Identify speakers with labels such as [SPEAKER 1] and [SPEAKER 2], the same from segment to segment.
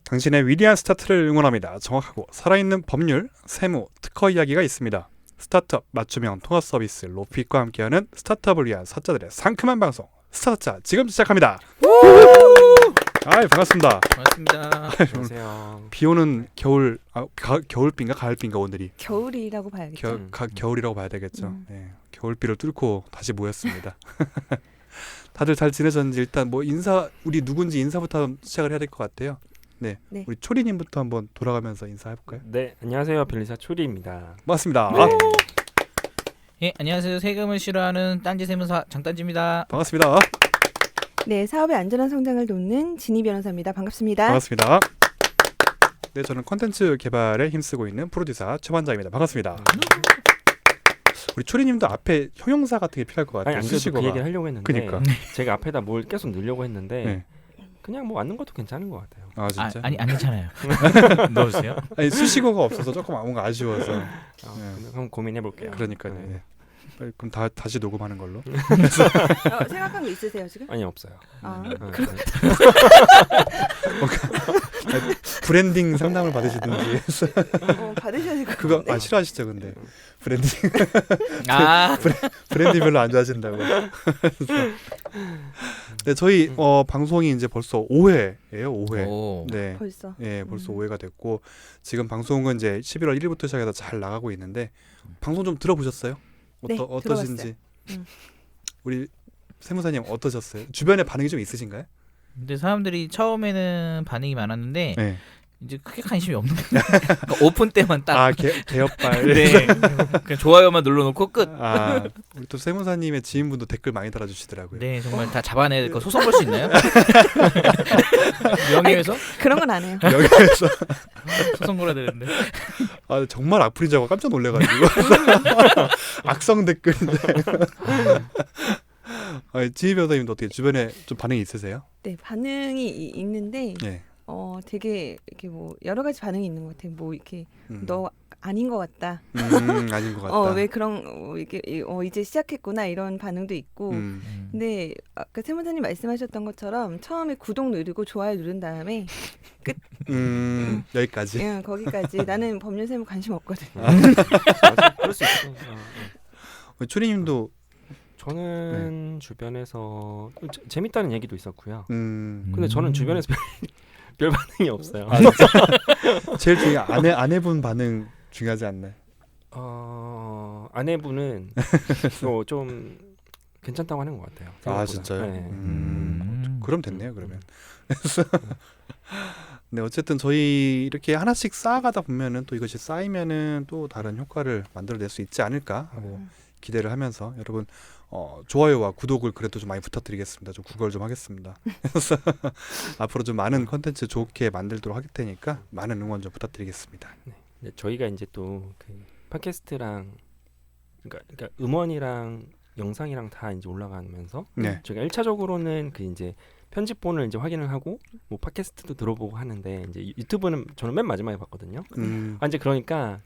[SPEAKER 1] 당신의 위대한 스타트를 응원합니다. 정확하고 살아있는 법률, 세무, 특허 이야기가 있습니다. 스타트업 맞춤형 통합 서비스 로핏과 함께하는 스타트업을 위한 사자들의 상큼한 방송 스타트차 지금 시작합니다. 반갑습니다.
[SPEAKER 2] 반갑습니다.
[SPEAKER 3] 안녕하세요.
[SPEAKER 1] 비오는 겨울, 겨울비인가 가을비인가 오늘이?
[SPEAKER 4] 겨울이라고 봐야겠죠.
[SPEAKER 1] 겨울이라고 봐야 되겠죠. 네, 겨울비를 뚫고 다시 모였습니다. 다들 잘 지내셨는지 일단 뭐 우리 누군지 인사부터 시작을 해야 될 것 같아요. 네. 우리 초리님부터 한번 돌아가면서 인사해볼까요?
[SPEAKER 3] 네, 안녕하세요. 변리사 초리입니다.
[SPEAKER 1] 반갑습니다.
[SPEAKER 3] 네.
[SPEAKER 2] 예, 안녕하세요. 세금을 싫어하는 딴지 세무사 장딴지입니다.
[SPEAKER 1] 반갑습니다.
[SPEAKER 4] 네, 사업의 안전한 성장을 돕는 진희 변호사입니다. 반갑습니다.
[SPEAKER 1] 반갑습니다. 네, 저는 콘텐츠 개발에 힘쓰고 있는 프로듀서 최반장입니다. 반갑습니다. 우리 초리님도 앞에 형용사 같은 게 필요할 것 같아요.
[SPEAKER 3] 아니, 안 그래도 그 얘기를 하려고 했는데
[SPEAKER 1] 그러니까.
[SPEAKER 3] 제가 앞에다 뭘 계속 넣으려고 했는데
[SPEAKER 1] 네.
[SPEAKER 3] 그냥 뭐 앉는 것도 괜찮은 것 같아요.
[SPEAKER 1] 아 진짜?
[SPEAKER 2] 아니 괜찮아요. 넣으세요.
[SPEAKER 1] 아니 수식어가 없어서 조금 뭔가 아쉬워서. 네.
[SPEAKER 3] 한번 고민해 볼게요.
[SPEAKER 1] 그러니까요. 네. 그럼 다시 녹음하는 걸로.
[SPEAKER 4] 생각한 거 있으세요 지금?
[SPEAKER 3] 아니 없어요.
[SPEAKER 1] 브랜딩 상담을 받으시든지.
[SPEAKER 4] 받으셔야 될 것
[SPEAKER 1] 그거
[SPEAKER 4] 같은데.
[SPEAKER 1] 싫어하시죠, 근데 브랜딩.
[SPEAKER 2] 아,
[SPEAKER 1] 브랜딩 별로 안 좋아하신다고. 네, 저희 방송이 이제 벌써 5회예요, 5회.
[SPEAKER 2] 오.
[SPEAKER 1] 네.
[SPEAKER 4] 벌써.
[SPEAKER 1] 예, 벌써 5회가 됐고 지금 방송은 이제 11월 1일부터 시작해서 잘 나가고 있는데 방송 좀 들어보셨어요?
[SPEAKER 4] 네,
[SPEAKER 1] 어떠신지.
[SPEAKER 4] 들어봤어요.
[SPEAKER 1] 우리 세무사님 어떠셨어요? 주변에 반응이 좀 있으신가요?
[SPEAKER 2] 근데 사람들이 처음에는 반응이 많았는데
[SPEAKER 1] 네.
[SPEAKER 2] 이제 크게 관심이 없는 거예요. 그러니까 오픈 때만 딱.
[SPEAKER 1] 개업발.
[SPEAKER 2] 네. 그냥 좋아요만 눌러놓고 끝.
[SPEAKER 1] 우리 또 세무사님의 지인분도 댓글 많이 달아주시더라고요.
[SPEAKER 2] 네, 정말 다 잡아내야 될 거 소송 걸 수 있나요? 명예훼손?
[SPEAKER 4] 그런 건 안 해요.
[SPEAKER 1] 여기에서
[SPEAKER 2] 소송 걸어야 되는데.
[SPEAKER 1] 정말 악플이자고 깜짝 놀래가지고 악성 댓글인데. 지희 변호사님도 어떻게 주변에 좀 반응이 있으세요?
[SPEAKER 4] 네, 반응이 있는데
[SPEAKER 1] 네.
[SPEAKER 4] 되게 이렇게 뭐 여러 가지 반응이 있는 것 같아요. 뭐 이렇게 너 아닌 것 같다.
[SPEAKER 1] 아닌 것 같다.
[SPEAKER 4] 왜 그런 이게 이제 시작했구나 이런 반응도 있고. 근데 아까 세무사님 말씀하셨던 것처럼 처음에 구독 누르고 좋아요 누른 다음에 끝.
[SPEAKER 1] 여기까지.
[SPEAKER 4] 응, 거기까지. 나는 법률 세무 관심 없거든.
[SPEAKER 3] 맞아, 그럴 수 있어.
[SPEAKER 1] 초리님도
[SPEAKER 3] 저는 주변에서 재밌다는 얘기도 있었고요.
[SPEAKER 1] 근데
[SPEAKER 3] 저는 주변에서 별 반응이 없어요.
[SPEAKER 1] 제일 중요한 아내분 반응 중요하지 않나요?
[SPEAKER 3] 아내분은 좀 괜찮다고 하는 것 같아요. 생각보다.
[SPEAKER 1] 진짜요?
[SPEAKER 3] 네.
[SPEAKER 1] 그럼 됐네요. 그러면. 네, 어쨌든 저희 이렇게 하나씩 쌓아가다 보면은 또 이것이 쌓이면은 또 다른 효과를 만들어낼 수 있지 않을까 하고 기대를 하면서 여러분 좋아요와 구독을 그래도 좀 많이 부탁드리겠습니다. 좀 구걸 좀 하겠습니다. 그래서 앞으로 좀 많은 컨텐츠 좋게 만들도록 할 테니까 많은 응원 좀 부탁드리겠습니다.
[SPEAKER 3] 네, 저희가 이제 또 그 팟캐스트랑 그러니까 음원이랑 영상이랑 다 이제 올라가면서 저희가 1차적으로는 그 이제 편집본을 이제 확인을 하고 뭐 팟캐스트도 들어보고 하는데 이제 유튜브는 저는 맨 마지막에 봤거든요. 이제 그러니까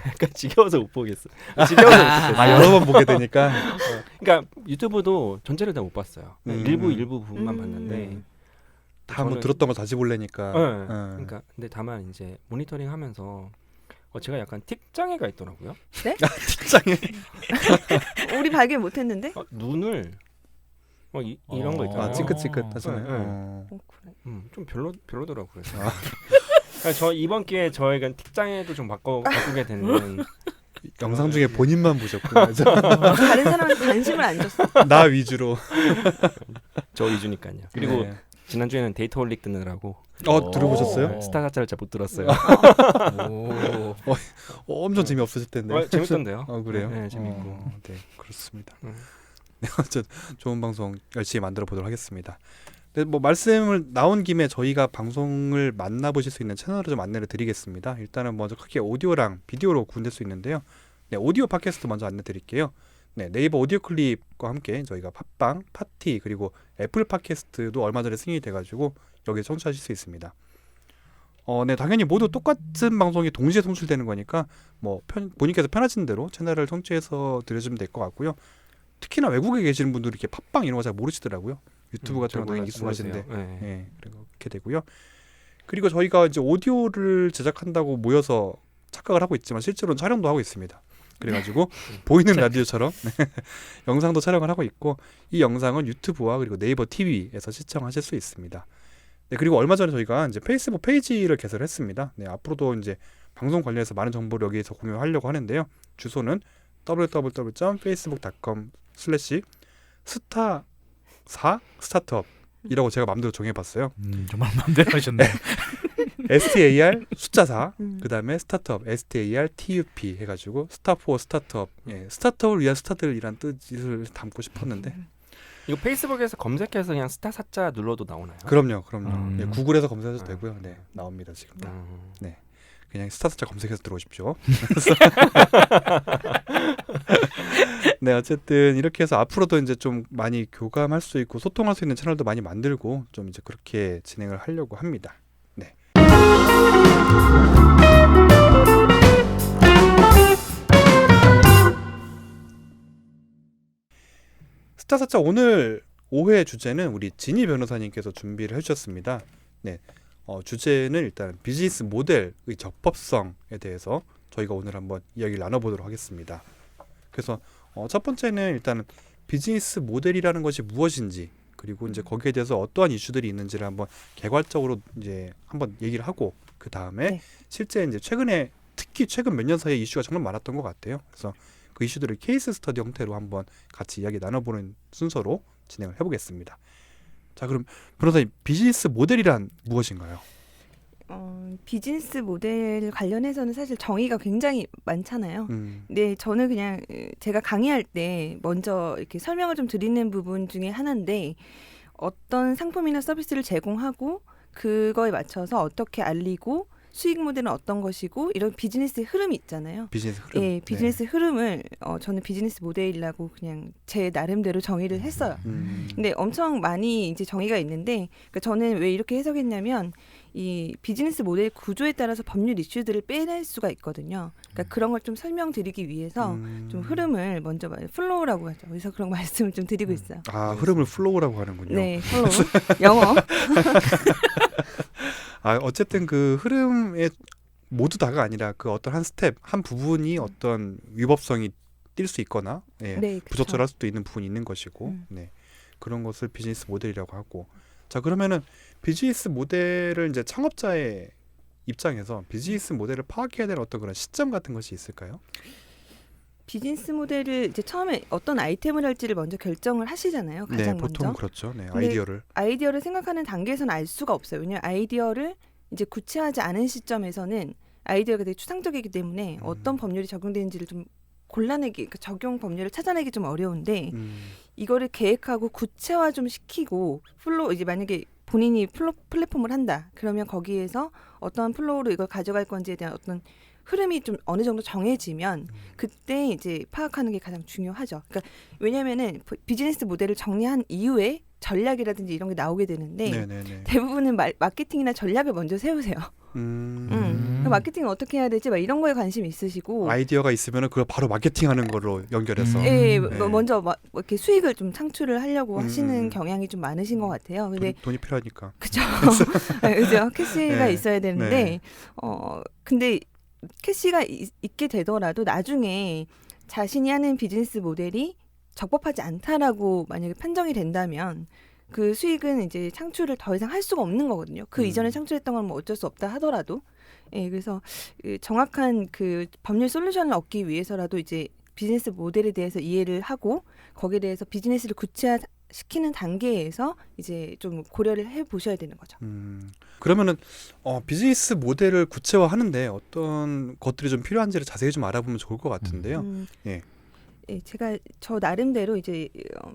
[SPEAKER 3] 약간 지겨워서 못 보겠어. 지겨워서 못 보겠어.
[SPEAKER 1] 여러 번 보게 되니까.
[SPEAKER 3] 그러니까 유튜브도 전체를 다 못 봤어요. 일부 부분만 봤는데
[SPEAKER 1] 다 뭐 들었던 거 다시 보려니까.
[SPEAKER 3] 그러니까 근데 다만 이제 모니터링하면서 제가 약간 틱장애가 있더라고요.
[SPEAKER 4] 네?
[SPEAKER 1] 틱장애.
[SPEAKER 4] 우리 발견 못했는데?
[SPEAKER 3] 눈을 이런 거 있잖아요.
[SPEAKER 1] 찡긋찡긋 하시나요?
[SPEAKER 3] 좀 별로더라고요. 그래서 저 이번 기회에 저희가 틱장애도 좀 바꾸게 되는
[SPEAKER 1] 영상 중에 본인만 보셨구나.
[SPEAKER 4] 다른 사람한테 관심을 안 줬어.
[SPEAKER 1] 나 위주로.
[SPEAKER 3] 저 위주니까요. 그리고 지난주에는 데이터홀릭 듣느라고
[SPEAKER 1] 들어보셨어요?
[SPEAKER 3] 스타가짜를 잘 못 들었어요.
[SPEAKER 1] 엄청 재미없으실 텐데.
[SPEAKER 3] 재밌던데요.
[SPEAKER 1] 그래요?
[SPEAKER 3] 네, 재밌고.
[SPEAKER 1] 네, 그렇습니다. 네, 어쨌든 좋은 방송 열심히 만들어 보도록 하겠습니다. 네, 뭐 말씀을 나온 김에 저희가 방송을 만나보실 수 있는 채널을 좀 안내를 드리겠습니다. 일단은 먼저 크게 오디오랑 비디오로 구분될 수 있는데요. 네, 오디오 팟캐스트 먼저 안내 드릴게요. 네, 네이버 오디오 클립과 함께 저희가 팟빵, 파티 그리고 애플 팟캐스트도 얼마 전에 승인이 돼가지고 여기에 청취하실 수 있습니다. 네, 당연히 모두 똑같은 방송이 동시에 송출되는 거니까 뭐 본인께서 편하신 대로 채널을 청취해서 들으시면 될 것 같고요. 특히나 외국에 계시는 분들이 이렇게 팟빵 이런 거 잘 모르시더라고요. 유튜브 같은 거 당연히 익숙하신데, 네, 그렇게 되고요. 그리고 저희가 이제 오디오를 제작한다고 모여서 착각을 하고 있지만 실제로는 촬영도 하고 있습니다. 그래가지고 보이는 라디오처럼 영상도 촬영을 하고 있고 이 영상은 유튜브와 그리고 네이버 TV에서 시청하실 수 있습니다. 네, 그리고 얼마 전에 저희가 이제 페이스북 페이지를 개설했습니다. 네, 앞으로도 이제 방송 관련해서 많은 정보를 여기에서 공유하려고 하는데요. 주소는 www.facebook.com/스타4 스타트업이라고 제가 마음대로 정해봤어요.
[SPEAKER 2] 정말 마음대로 하셨네.
[SPEAKER 1] STAR 숫자 4 그다음에 스타트업 STARTUP 해가지고 스타4 스타트업, 예, 스타트업을 위한 스타들이란 뜻을 담고 싶었는데
[SPEAKER 3] 이거 페이스북에서 검색해서 그냥 스타 사자 눌러도 나오나요?
[SPEAKER 1] 그럼요. 예, 구글에서 검색해도 되고요. 네, 나옵니다 지금. 네, 그냥 스타사자 검색해서 들어오십시오. 네, 어쨌든 이렇게 해서 앞으로도 이제 좀 많이 교감할 수 있고 소통할 수 있는 채널도 많이 만들고 좀 이제 그렇게 진행을 하려고 합니다. 네. 스타사차 오늘 5회 주제는 우리 진희 변호사님께서 준비를 해주셨습니다. 네, 주제는 일단 비즈니스 모델의 적법성에 대해서 저희가 오늘 한번 이야기를 나눠보도록 하겠습니다. 그래서 첫 번째는 일단 비즈니스 모델이라는 것이 무엇인지 그리고 이제 거기에 대해서 어떠한 이슈들이 있는지를 한번 개괄적으로 이제 한번 얘기를 하고 그 다음에
[SPEAKER 4] 네.
[SPEAKER 1] 실제 이제 최근에 특히 최근 몇 년 사이에 이슈가 정말 많았던 것 같아요. 그래서 그 이슈들을 케이스 스터디 형태로 한번 같이 이야기 나눠보는 순서로 진행을 해보겠습니다. 자, 그럼 변호사님, 비즈니스 모델이란 무엇인가요?
[SPEAKER 4] 비즈니스 모델 관련해서는 사실 정의가 굉장히 많잖아요. 네, 저는 그냥 제가 강의할 때 먼저 이렇게 설명을 좀 드리는 부분 중에 하나인데 어떤 상품이나 서비스를 제공하고 그거에 맞춰서 어떻게 알리고 수익 모델은 어떤 것이고 이런 비즈니스 흐름이 있잖아요.
[SPEAKER 1] 비즈니스 흐름.
[SPEAKER 4] 예, 비즈니스 흐름을 저는 비즈니스 모델이라고 그냥 제 나름대로 정의를 했어요. 근데 엄청 많이 이제 정의가 있는데 그러니까 저는 왜 이렇게 해석했냐면 이 비즈니스 모델 구조에 따라서 법률 이슈들을 빼낼 수가 있거든요. 그러니까 그런 걸 좀 설명드리기 위해서 좀 흐름을 먼저 플로우라고 하죠. 그래서 그런 말씀을 좀 드리고 있어요.
[SPEAKER 1] 아, 흐름을 플로우라고 하는군요.
[SPEAKER 4] 네, 플로우. 영어.
[SPEAKER 1] 아, 어쨌든 그 흐름의 모두 다가 아니라 그 어떤 한 스텝, 한 부분이 어떤 위법성이 띌 수 있거나 예,
[SPEAKER 4] 네, 그쵸.
[SPEAKER 1] 부적절할 수도 있는 부분이 있는 것이고 네, 그런 것을 비즈니스 모델이라고 하고 자, 그러면은 비즈니스 모델을 이제 창업자의 입장에서 비즈니스 모델을 파악해야 되는 어떤 그런 시점 같은 것이 있을까요?
[SPEAKER 4] 비즈니스 모델을 이제 처음에 어떤 아이템을 할지를 먼저 결정을 하시잖아요. 가장
[SPEAKER 1] 네, 보통
[SPEAKER 4] 먼저.
[SPEAKER 1] 그렇죠. 네,
[SPEAKER 4] 근데
[SPEAKER 1] 아이디어를
[SPEAKER 4] 생각하는 단계에서는 알 수가 없어요. 왜냐하면 아이디어를 이제 구체하지 않은 시점에서는 아이디어가 되게 추상적이기 때문에 어떤 법률이 적용되는지를 좀 골라내기, 그 적용 법률을 찾아내기 좀 어려운데 이거를 계획하고 구체화 좀 시키고 이제 만약에 본인이 플랫폼을 한다. 그러면 거기에서 어떤 플로우로 이걸 가져갈 건지에 대한 어떤 흐름이 좀 어느 정도 정해지면 그때 이제 파악하는 게 가장 중요하죠. 그러니까 왜냐하면은 비즈니스 모델을 정리한 이후에 전략이라든지 이런 게 나오게 되는데
[SPEAKER 1] 네네네.
[SPEAKER 4] 대부분은 마케팅이나 전략을 먼저 세우세요. 그 마케팅을 어떻게 해야 되지? 막 이런 거에 관심이 있으시고
[SPEAKER 1] 아이디어가 있으면은 그걸 바로 마케팅하는 걸로 연결해서
[SPEAKER 4] 예,
[SPEAKER 1] 네.
[SPEAKER 4] 먼저 이렇게 수익을 좀 창출을 하려고 하시는 경향이 좀 많으신 것 같아요. 근데
[SPEAKER 1] 돈이 필요하니까.
[SPEAKER 4] 그죠? 그죠? 캐시가
[SPEAKER 1] 네.
[SPEAKER 4] 있어야 되는데
[SPEAKER 1] 네.
[SPEAKER 4] 근데 캐시가 있게 되더라도 나중에 자신이 하는 비즈니스 모델이 적법하지 않다라고 만약에 판정이 된다면 그 수익은 이제 창출을 더 이상 할 수가 없는 거거든요. 그 이전에 창출했던 건 뭐 어쩔 수 없다 하더라도. 예, 그래서 정확한 그 법률 솔루션을 얻기 위해서라도 이제 비즈니스 모델에 대해서 이해를 하고 거기에 대해서 비즈니스를 구체화시키는 단계에서 이제 좀 고려를 해 보셔야 되는 거죠.
[SPEAKER 1] 그러면은 비즈니스 모델을 구체화하는데 어떤 것들이 좀 필요한지를 자세히 좀 알아보면 좋을 것 같은데요. 예.
[SPEAKER 4] 예, 제가 저 나름대로 이제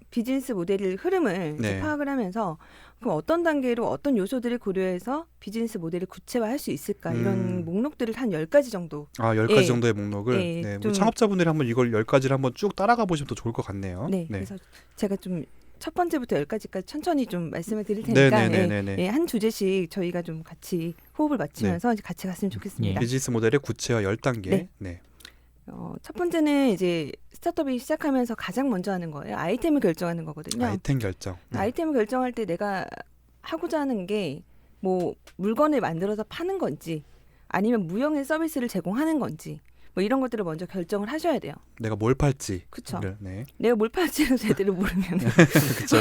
[SPEAKER 4] 비즈니스 모델의 흐름을 이제
[SPEAKER 1] 네.
[SPEAKER 4] 파악을 하면서 그럼 어떤 단계로 어떤 요소들을 고려해서 비즈니스 모델을 구체화할 수 있을까 이런 목록들을 한 10가지 정도.
[SPEAKER 1] 10가지
[SPEAKER 4] 예.
[SPEAKER 1] 정도의 목록을
[SPEAKER 4] 예,
[SPEAKER 1] 네, 우리
[SPEAKER 4] 좀-
[SPEAKER 1] 창업자분들이 한번 이걸 10가지를 한번 쭉 따라가 보시면 더 좋을 것 같네요.
[SPEAKER 4] 네, 그래서 제가 좀 첫 번째부터 10가지까지 천천히 좀 말씀을 드릴 테니까
[SPEAKER 1] 네네네네.
[SPEAKER 4] 예, 한 주제씩 저희가 좀 같이 호흡을 맞추면서 이제 같이 갔으면 좋겠습니다.
[SPEAKER 1] 비즈니스 모델의 구체화 10단계.
[SPEAKER 4] 네.
[SPEAKER 1] 네.
[SPEAKER 4] 첫 번째는 이제 스타트업이 시작하면서 가장 먼저 하는 거예요. 아이템을 결정하는 거거든요.
[SPEAKER 1] 아이템 결정.
[SPEAKER 4] 아이템을 결정할 때 내가 하고자 하는 게 뭐 물건을 만들어서 파는 건지 아니면 무형의 서비스를 제공하는 건지 뭐 이런 것들을 먼저 결정을 하셔야 돼요.
[SPEAKER 1] 내가 뭘 팔지.
[SPEAKER 4] 그쵸.
[SPEAKER 1] 네.
[SPEAKER 4] 내가 뭘 팔지를 제대로 모르면
[SPEAKER 1] 그렇죠.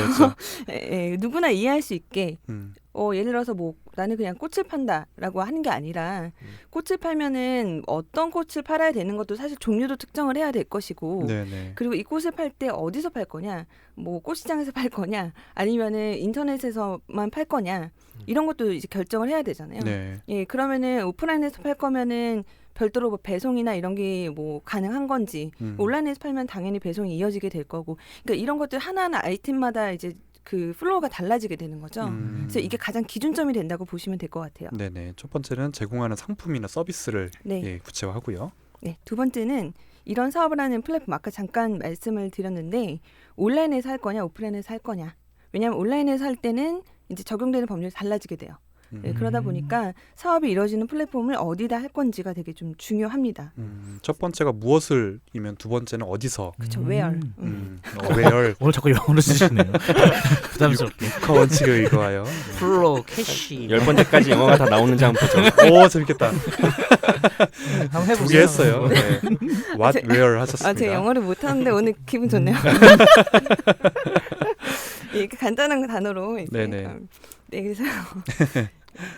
[SPEAKER 4] 누구나 이해할 수 있게
[SPEAKER 1] 음.
[SPEAKER 4] 예를 들어서 뭐 나는 그냥 꽃을 판다라고 하는 게 아니라 꽃을 팔면은 어떤 꽃을 팔아야 되는 것도 사실 종류도 특정을 해야 될 것이고
[SPEAKER 1] 네네.
[SPEAKER 4] 그리고 이 꽃을 팔 때 어디서 팔 거냐, 뭐 꽃시장에서 팔 거냐, 아니면은 인터넷에서만 팔 거냐 이런 것도 이제 결정을 해야 되잖아요.
[SPEAKER 1] 네.
[SPEAKER 4] 예, 그러면은 오프라인에서 팔 거면은 별도로 뭐 배송이나 이런 게 뭐 가능한 건지 온라인에서 팔면 당연히 배송이 이어지게 될 거고, 그러니까 이런 것들 하나하나 아이템마다 이제 그 플로우가 달라지게 되는 거죠. 그래서 이게 가장 기준점이 된다고 보시면 될 것 같아요.
[SPEAKER 1] 네네. 첫 번째는 제공하는 상품이나 서비스를
[SPEAKER 4] 네.
[SPEAKER 1] 예, 구체화하고요.
[SPEAKER 4] 네, 두 번째는 이런 사업을 하는 플랫폼 아까 잠깐 말씀을 드렸는데 온라인에서 할 거냐 오프라인에서 할 거냐. 왜냐하면 온라인에서 할 때는 이제 적용되는 법률이 달라지게 돼요. 네, 그러다 보니까 사업이 이루어지는 플랫폼을 어디다 할 건지가 되게 좀 중요합니다.
[SPEAKER 1] 첫 번째가 무엇을이면 두 번째는 어디서.
[SPEAKER 4] 그렇죠. where.
[SPEAKER 1] where.
[SPEAKER 2] 오늘 자꾸 영어로 쓰시네요. 부담스럽게.
[SPEAKER 1] 그 원칙을 읽어와요.
[SPEAKER 2] 플로 캐시.
[SPEAKER 3] 10번째까지 영어가 다 나오는지 한번 보죠.
[SPEAKER 1] 오 재밌겠다.
[SPEAKER 2] 한번 해보세요.
[SPEAKER 1] 두 개 했어요. 네. What, where 하셨습니다.
[SPEAKER 4] 제가 영어를 못하는데 오늘 기분 좋네요. 이렇게 간단한 단어로 이제,
[SPEAKER 1] 네네.
[SPEAKER 4] 네, 그래서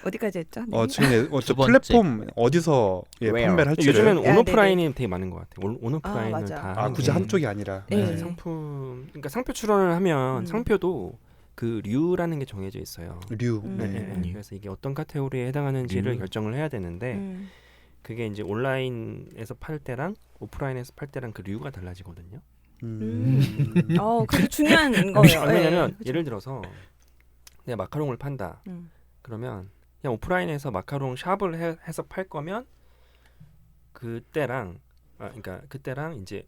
[SPEAKER 4] 어디까지 했죠? 네.
[SPEAKER 1] 지금
[SPEAKER 2] 두
[SPEAKER 1] 저
[SPEAKER 2] 번째.
[SPEAKER 1] 플랫폼 어디서
[SPEAKER 3] Where.
[SPEAKER 1] 판매를 할지를.
[SPEAKER 3] 요즘에는
[SPEAKER 4] 야,
[SPEAKER 3] 온오프라인이 되게 많은 것 같아요. 온오프라인은
[SPEAKER 4] 맞아.
[SPEAKER 3] 다
[SPEAKER 1] 굳이
[SPEAKER 3] 하는데
[SPEAKER 1] 한쪽이 아니라.
[SPEAKER 4] 네.
[SPEAKER 3] 상품, 그러니까 상표 출원을 하면
[SPEAKER 4] 음.
[SPEAKER 3] 상표도 그 류라는 게 정해져 있어요.
[SPEAKER 1] 류.
[SPEAKER 4] 음.
[SPEAKER 3] 네,
[SPEAKER 1] 네.
[SPEAKER 3] 네, 네. 그래서 이게 어떤 카테고리에 해당하는지를
[SPEAKER 2] 류.
[SPEAKER 3] 결정을 해야 되는데 그게 이제 온라인에서 팔 때랑 오프라인에서 팔 때랑 그 류가 달라지거든요.
[SPEAKER 4] 그게 중요한 거예요.
[SPEAKER 3] 왜냐면
[SPEAKER 4] 네.
[SPEAKER 3] 예를 들어서 내가 마카롱을 판다.
[SPEAKER 4] 음.
[SPEAKER 3] 그러면 그냥 오프라인에서 마카롱 샵을 해서 팔 거면 그때랑 그때랑 이제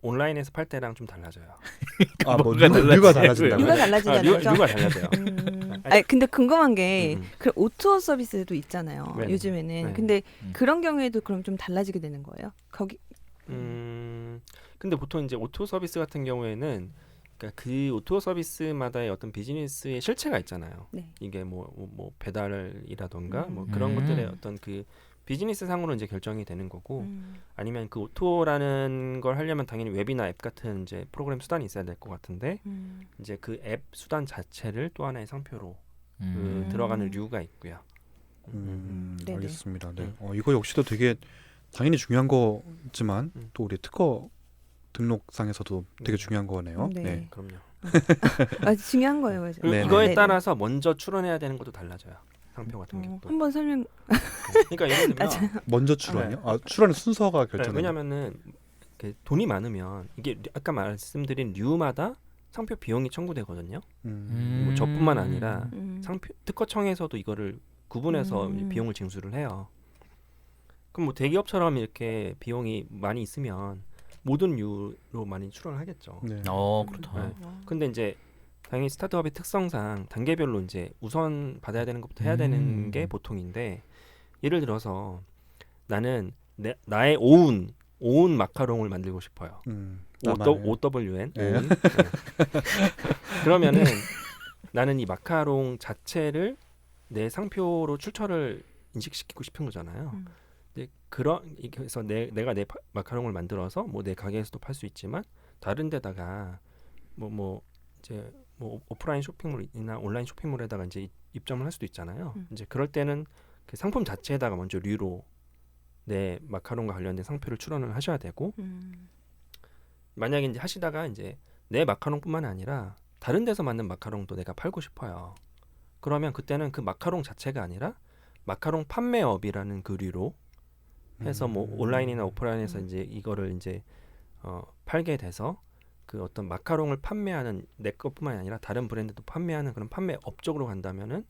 [SPEAKER 3] 온라인에서 팔 때랑 좀 달라져요.
[SPEAKER 1] 뭐
[SPEAKER 2] 뭐가
[SPEAKER 1] 류가
[SPEAKER 2] 달라지죠?
[SPEAKER 1] 달라진다고요?
[SPEAKER 4] 류가 달라진다는 거죠.
[SPEAKER 3] 류가 달라져요.
[SPEAKER 4] 아니 근데 궁금한 게
[SPEAKER 3] 음.
[SPEAKER 4] 그 오토 서비스도 있잖아요.
[SPEAKER 3] 네네.
[SPEAKER 4] 요즘에는.
[SPEAKER 3] 네.
[SPEAKER 4] 근데
[SPEAKER 2] 음.
[SPEAKER 4] 그런 경우에도 그럼 좀 달라지게 되는 거예요. 거기
[SPEAKER 3] 근데 보통 이제 오토 서비스 같은 경우에는 그러니까 그 오토 서비스마다의 어떤 비즈니스의 실체가 있잖아요.
[SPEAKER 4] 네.
[SPEAKER 3] 이게 뭐 배달이라던가 뭐
[SPEAKER 2] 음.
[SPEAKER 3] 그런 것들의 어떤 그 비즈니스 상으로 이제 결정이 되는 거고
[SPEAKER 4] 음.
[SPEAKER 3] 아니면 그 오토라는 걸 하려면 당연히 웹이나 앱 같은 이제 프로그램 수단이 있어야 될 것 같은데 이제 그 앱 수단 자체를 또 하나의 상표로 그 들어가는 류가 있고요.
[SPEAKER 4] 네네.
[SPEAKER 1] 알겠습니다. 네. 이거 역시도 되게 당연히 중요한 거지만 또 우리 특허 등록상에서도 되게 중요한 거네요.
[SPEAKER 4] 네.
[SPEAKER 1] 네.
[SPEAKER 3] 그럼요.
[SPEAKER 4] 중요한 거예요. 맞아요.
[SPEAKER 3] 그리고
[SPEAKER 1] 네네.
[SPEAKER 3] 이거에
[SPEAKER 4] 네네.
[SPEAKER 3] 따라서 먼저 출원해야 되는 것도 달라져요. 상표 같은 경우도.
[SPEAKER 4] 한번 설명.
[SPEAKER 3] 그러니까 예를 들면
[SPEAKER 1] 먼저 출원이요? 출원의 순서가
[SPEAKER 3] 네,
[SPEAKER 1] 결정.
[SPEAKER 3] 왜냐면은 돈이 많으면 이게 아까 말씀드린 류마다 상표 비용이 청구되거든요. 뭐 저뿐만 아니라 상표 특허청에서도 이거를 구분해서 비용을 징수를 해요. 그럼 뭐 대기업처럼 이렇게 비용이 많이 있으면 모든 류로 많이 출원을 하겠죠.
[SPEAKER 1] 네.
[SPEAKER 2] 그렇다.
[SPEAKER 3] 네. 근데 이제 당연히 스타트업의 특성상 단계별로 이제 우선 받아야 되는 것부터 해야 되는 게 보통인데 예를 들어서 나는 나의 오운 마카롱을 만들고 싶어요. OWN.
[SPEAKER 1] 네.
[SPEAKER 3] 오운. 네. 그러면은 나는 이 마카롱 자체를 내 상표로 출처를 인식시키고 싶은 거잖아요. 근데 그래서 내가 내 마카롱을 만들어서 뭐 내 가게에서도 팔 수 있지만 다른 데다가 뭐 이제 뭐 오프라인 쇼핑몰이나 온라인 쇼핑몰에다가 이제 입점을 할 수도 있잖아요. 이제 그럴 때는 그 상품 자체에다가 먼저 류로 내 마카롱과 관련된 상표를 출원을 하셔야 되고 만약에 이제 하시다가 이제 내 마카롱뿐만 아니라 다른 데서 만든 마카롱도 내가 팔고 싶어요. 그러면 그때는 그 마카롱 자체가 아니라 마카롱 판매업이라는 그 류로 해서 뭐 온라인이나 오프라인에서 이제 이거를 이제 팔게 돼서 그 어떤 마카롱을 판매하는 내 것뿐만이 아니라 다른 브랜드도 판매하는 그런 판매 업적으로 간다면은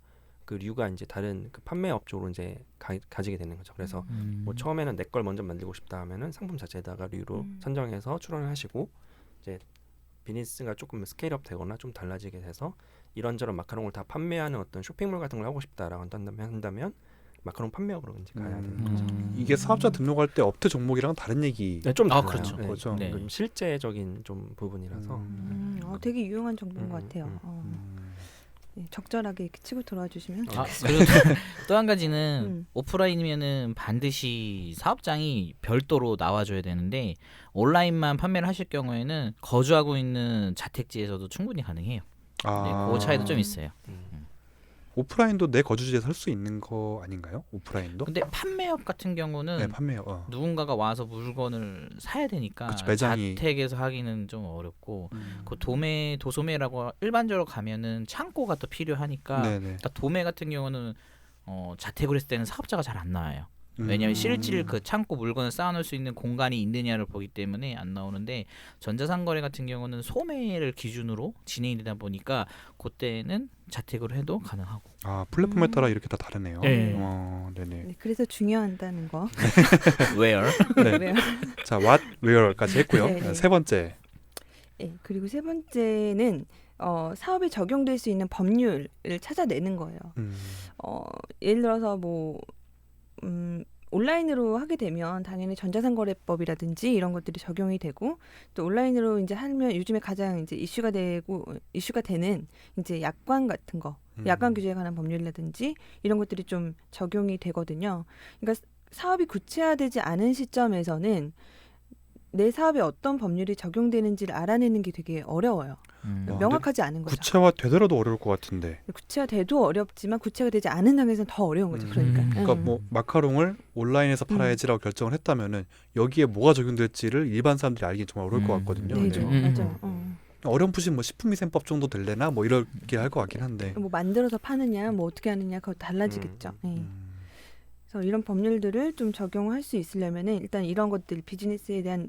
[SPEAKER 3] 그 류가 이제 다른 그 판매 업적으로 이제 가지게 되는 거죠. 그래서 뭐 처음에는 내 걸 먼저 만들고 싶다 하면은 상품 자체에다가 류로 선정해서 출원을 하시고 이제 비즈니스가 조금 스케일업 되거나 좀 달라지게 돼서 이런저런 마카롱을 다 판매하는 어떤 쇼핑몰 같은 걸 하고 싶다라고 한다면 마카롱 판매업으로 이제 가야 되는 거죠.
[SPEAKER 1] 이게 사업자 등록할 때 업태 종목이랑 다른 얘기.
[SPEAKER 3] 네, 좀 달라요.
[SPEAKER 2] 그렇죠.
[SPEAKER 3] 네,
[SPEAKER 1] 그렇죠.
[SPEAKER 2] 네.
[SPEAKER 3] 좀 실제적인 좀 부분이라서
[SPEAKER 4] 되게 유용한 정보인 것 같아요. 네, 적절하게 이렇게 치고 돌아와 주시면
[SPEAKER 2] 그리고 또 한 가지는
[SPEAKER 4] 음.
[SPEAKER 2] 오프라인이면은 반드시 사업장이 별도로 나와줘야 되는데 온라인만 판매를 하실 경우에는 거주하고 있는 자택지에서도 충분히 가능해요. 네, 그 차이도 좀 있어요.
[SPEAKER 1] 오프라인도 내 거주지에서 할 수 있는 거 아닌가요? 오프라인도?
[SPEAKER 2] 근데 판매업 같은 경우는
[SPEAKER 1] 네, 판매요.
[SPEAKER 2] 누군가가 와서 물건을 사야 되니까
[SPEAKER 1] 그치, 매장이.
[SPEAKER 2] 자택에서 하기는 좀 어렵고 그 도소매라고 일반적으로 가면은 창고가 또 필요하니까
[SPEAKER 1] 네네.
[SPEAKER 2] 그러니까 도매 같은 경우는 자택으로 했을 때는 사업자가 잘 안 나와요. 왜냐하면 실질 그 창고 물건을 쌓아놓을 수 있는 공간이 있느냐를 보기 때문에 안 나오는데 전자상거래 같은 경우는 소매를 기준으로 진행이 되다 보니까 그때는 자택으로 해도 가능하고.
[SPEAKER 1] 플랫폼에 따라 이렇게 다 다르네요.
[SPEAKER 2] 네.
[SPEAKER 1] 네네.
[SPEAKER 4] 네, 그래서 중요하다는 거.
[SPEAKER 2] Where?
[SPEAKER 1] 네.
[SPEAKER 4] 그래요.
[SPEAKER 1] 자, what, where까지 했고요.
[SPEAKER 4] 네, 네.
[SPEAKER 1] 세 번째.
[SPEAKER 4] 네, 그리고 세 번째는 사업에 적용될 수 있는 법률을 찾아내는 거예요. 예를 들어서 뭐 온라인으로 하게 되면 당연히 전자상거래법이라든지 이런 것들이 적용이 되고 또 온라인으로 이제 하면 요즘에 가장 이제 이슈가 되는 이제 약관 같은 거, 약관 규제에 관한 법률이라든지 이런 것들이 좀 적용이 되거든요. 그러니까 사업이 구체화되지 않은 시점에서는 내 사업에 어떤 법률이 적용되는지를 알아내는 게 되게 어려워요. 명확하지 않은 거죠.
[SPEAKER 1] 구체화 되더라도 어려울 것 같은데.
[SPEAKER 4] 구체화돼도 어렵지만 구체가 되지 않은 상황에서는 더 어려운 거죠. 그러니까.
[SPEAKER 1] 그러니까 뭐 마카롱을 온라인에서 팔아야지라고 결정을 했다면은 여기에 뭐가 적용될지를 일반 사람들이 알기 정말 어려울 것 같거든요.
[SPEAKER 4] 네,
[SPEAKER 1] 네.
[SPEAKER 4] 맞아요.
[SPEAKER 1] 어렴풋이 뭐 식품위생법 정도 될래나 뭐 이렇게 할 것 같긴 한데.
[SPEAKER 4] 뭐 만들어서 파느냐, 뭐 어떻게 하느냐, 그거 달라지겠죠. 네. 그래서 이런 법률들을 좀 적용할 수 있으려면은 일단 이런 것들 비즈니스에 대한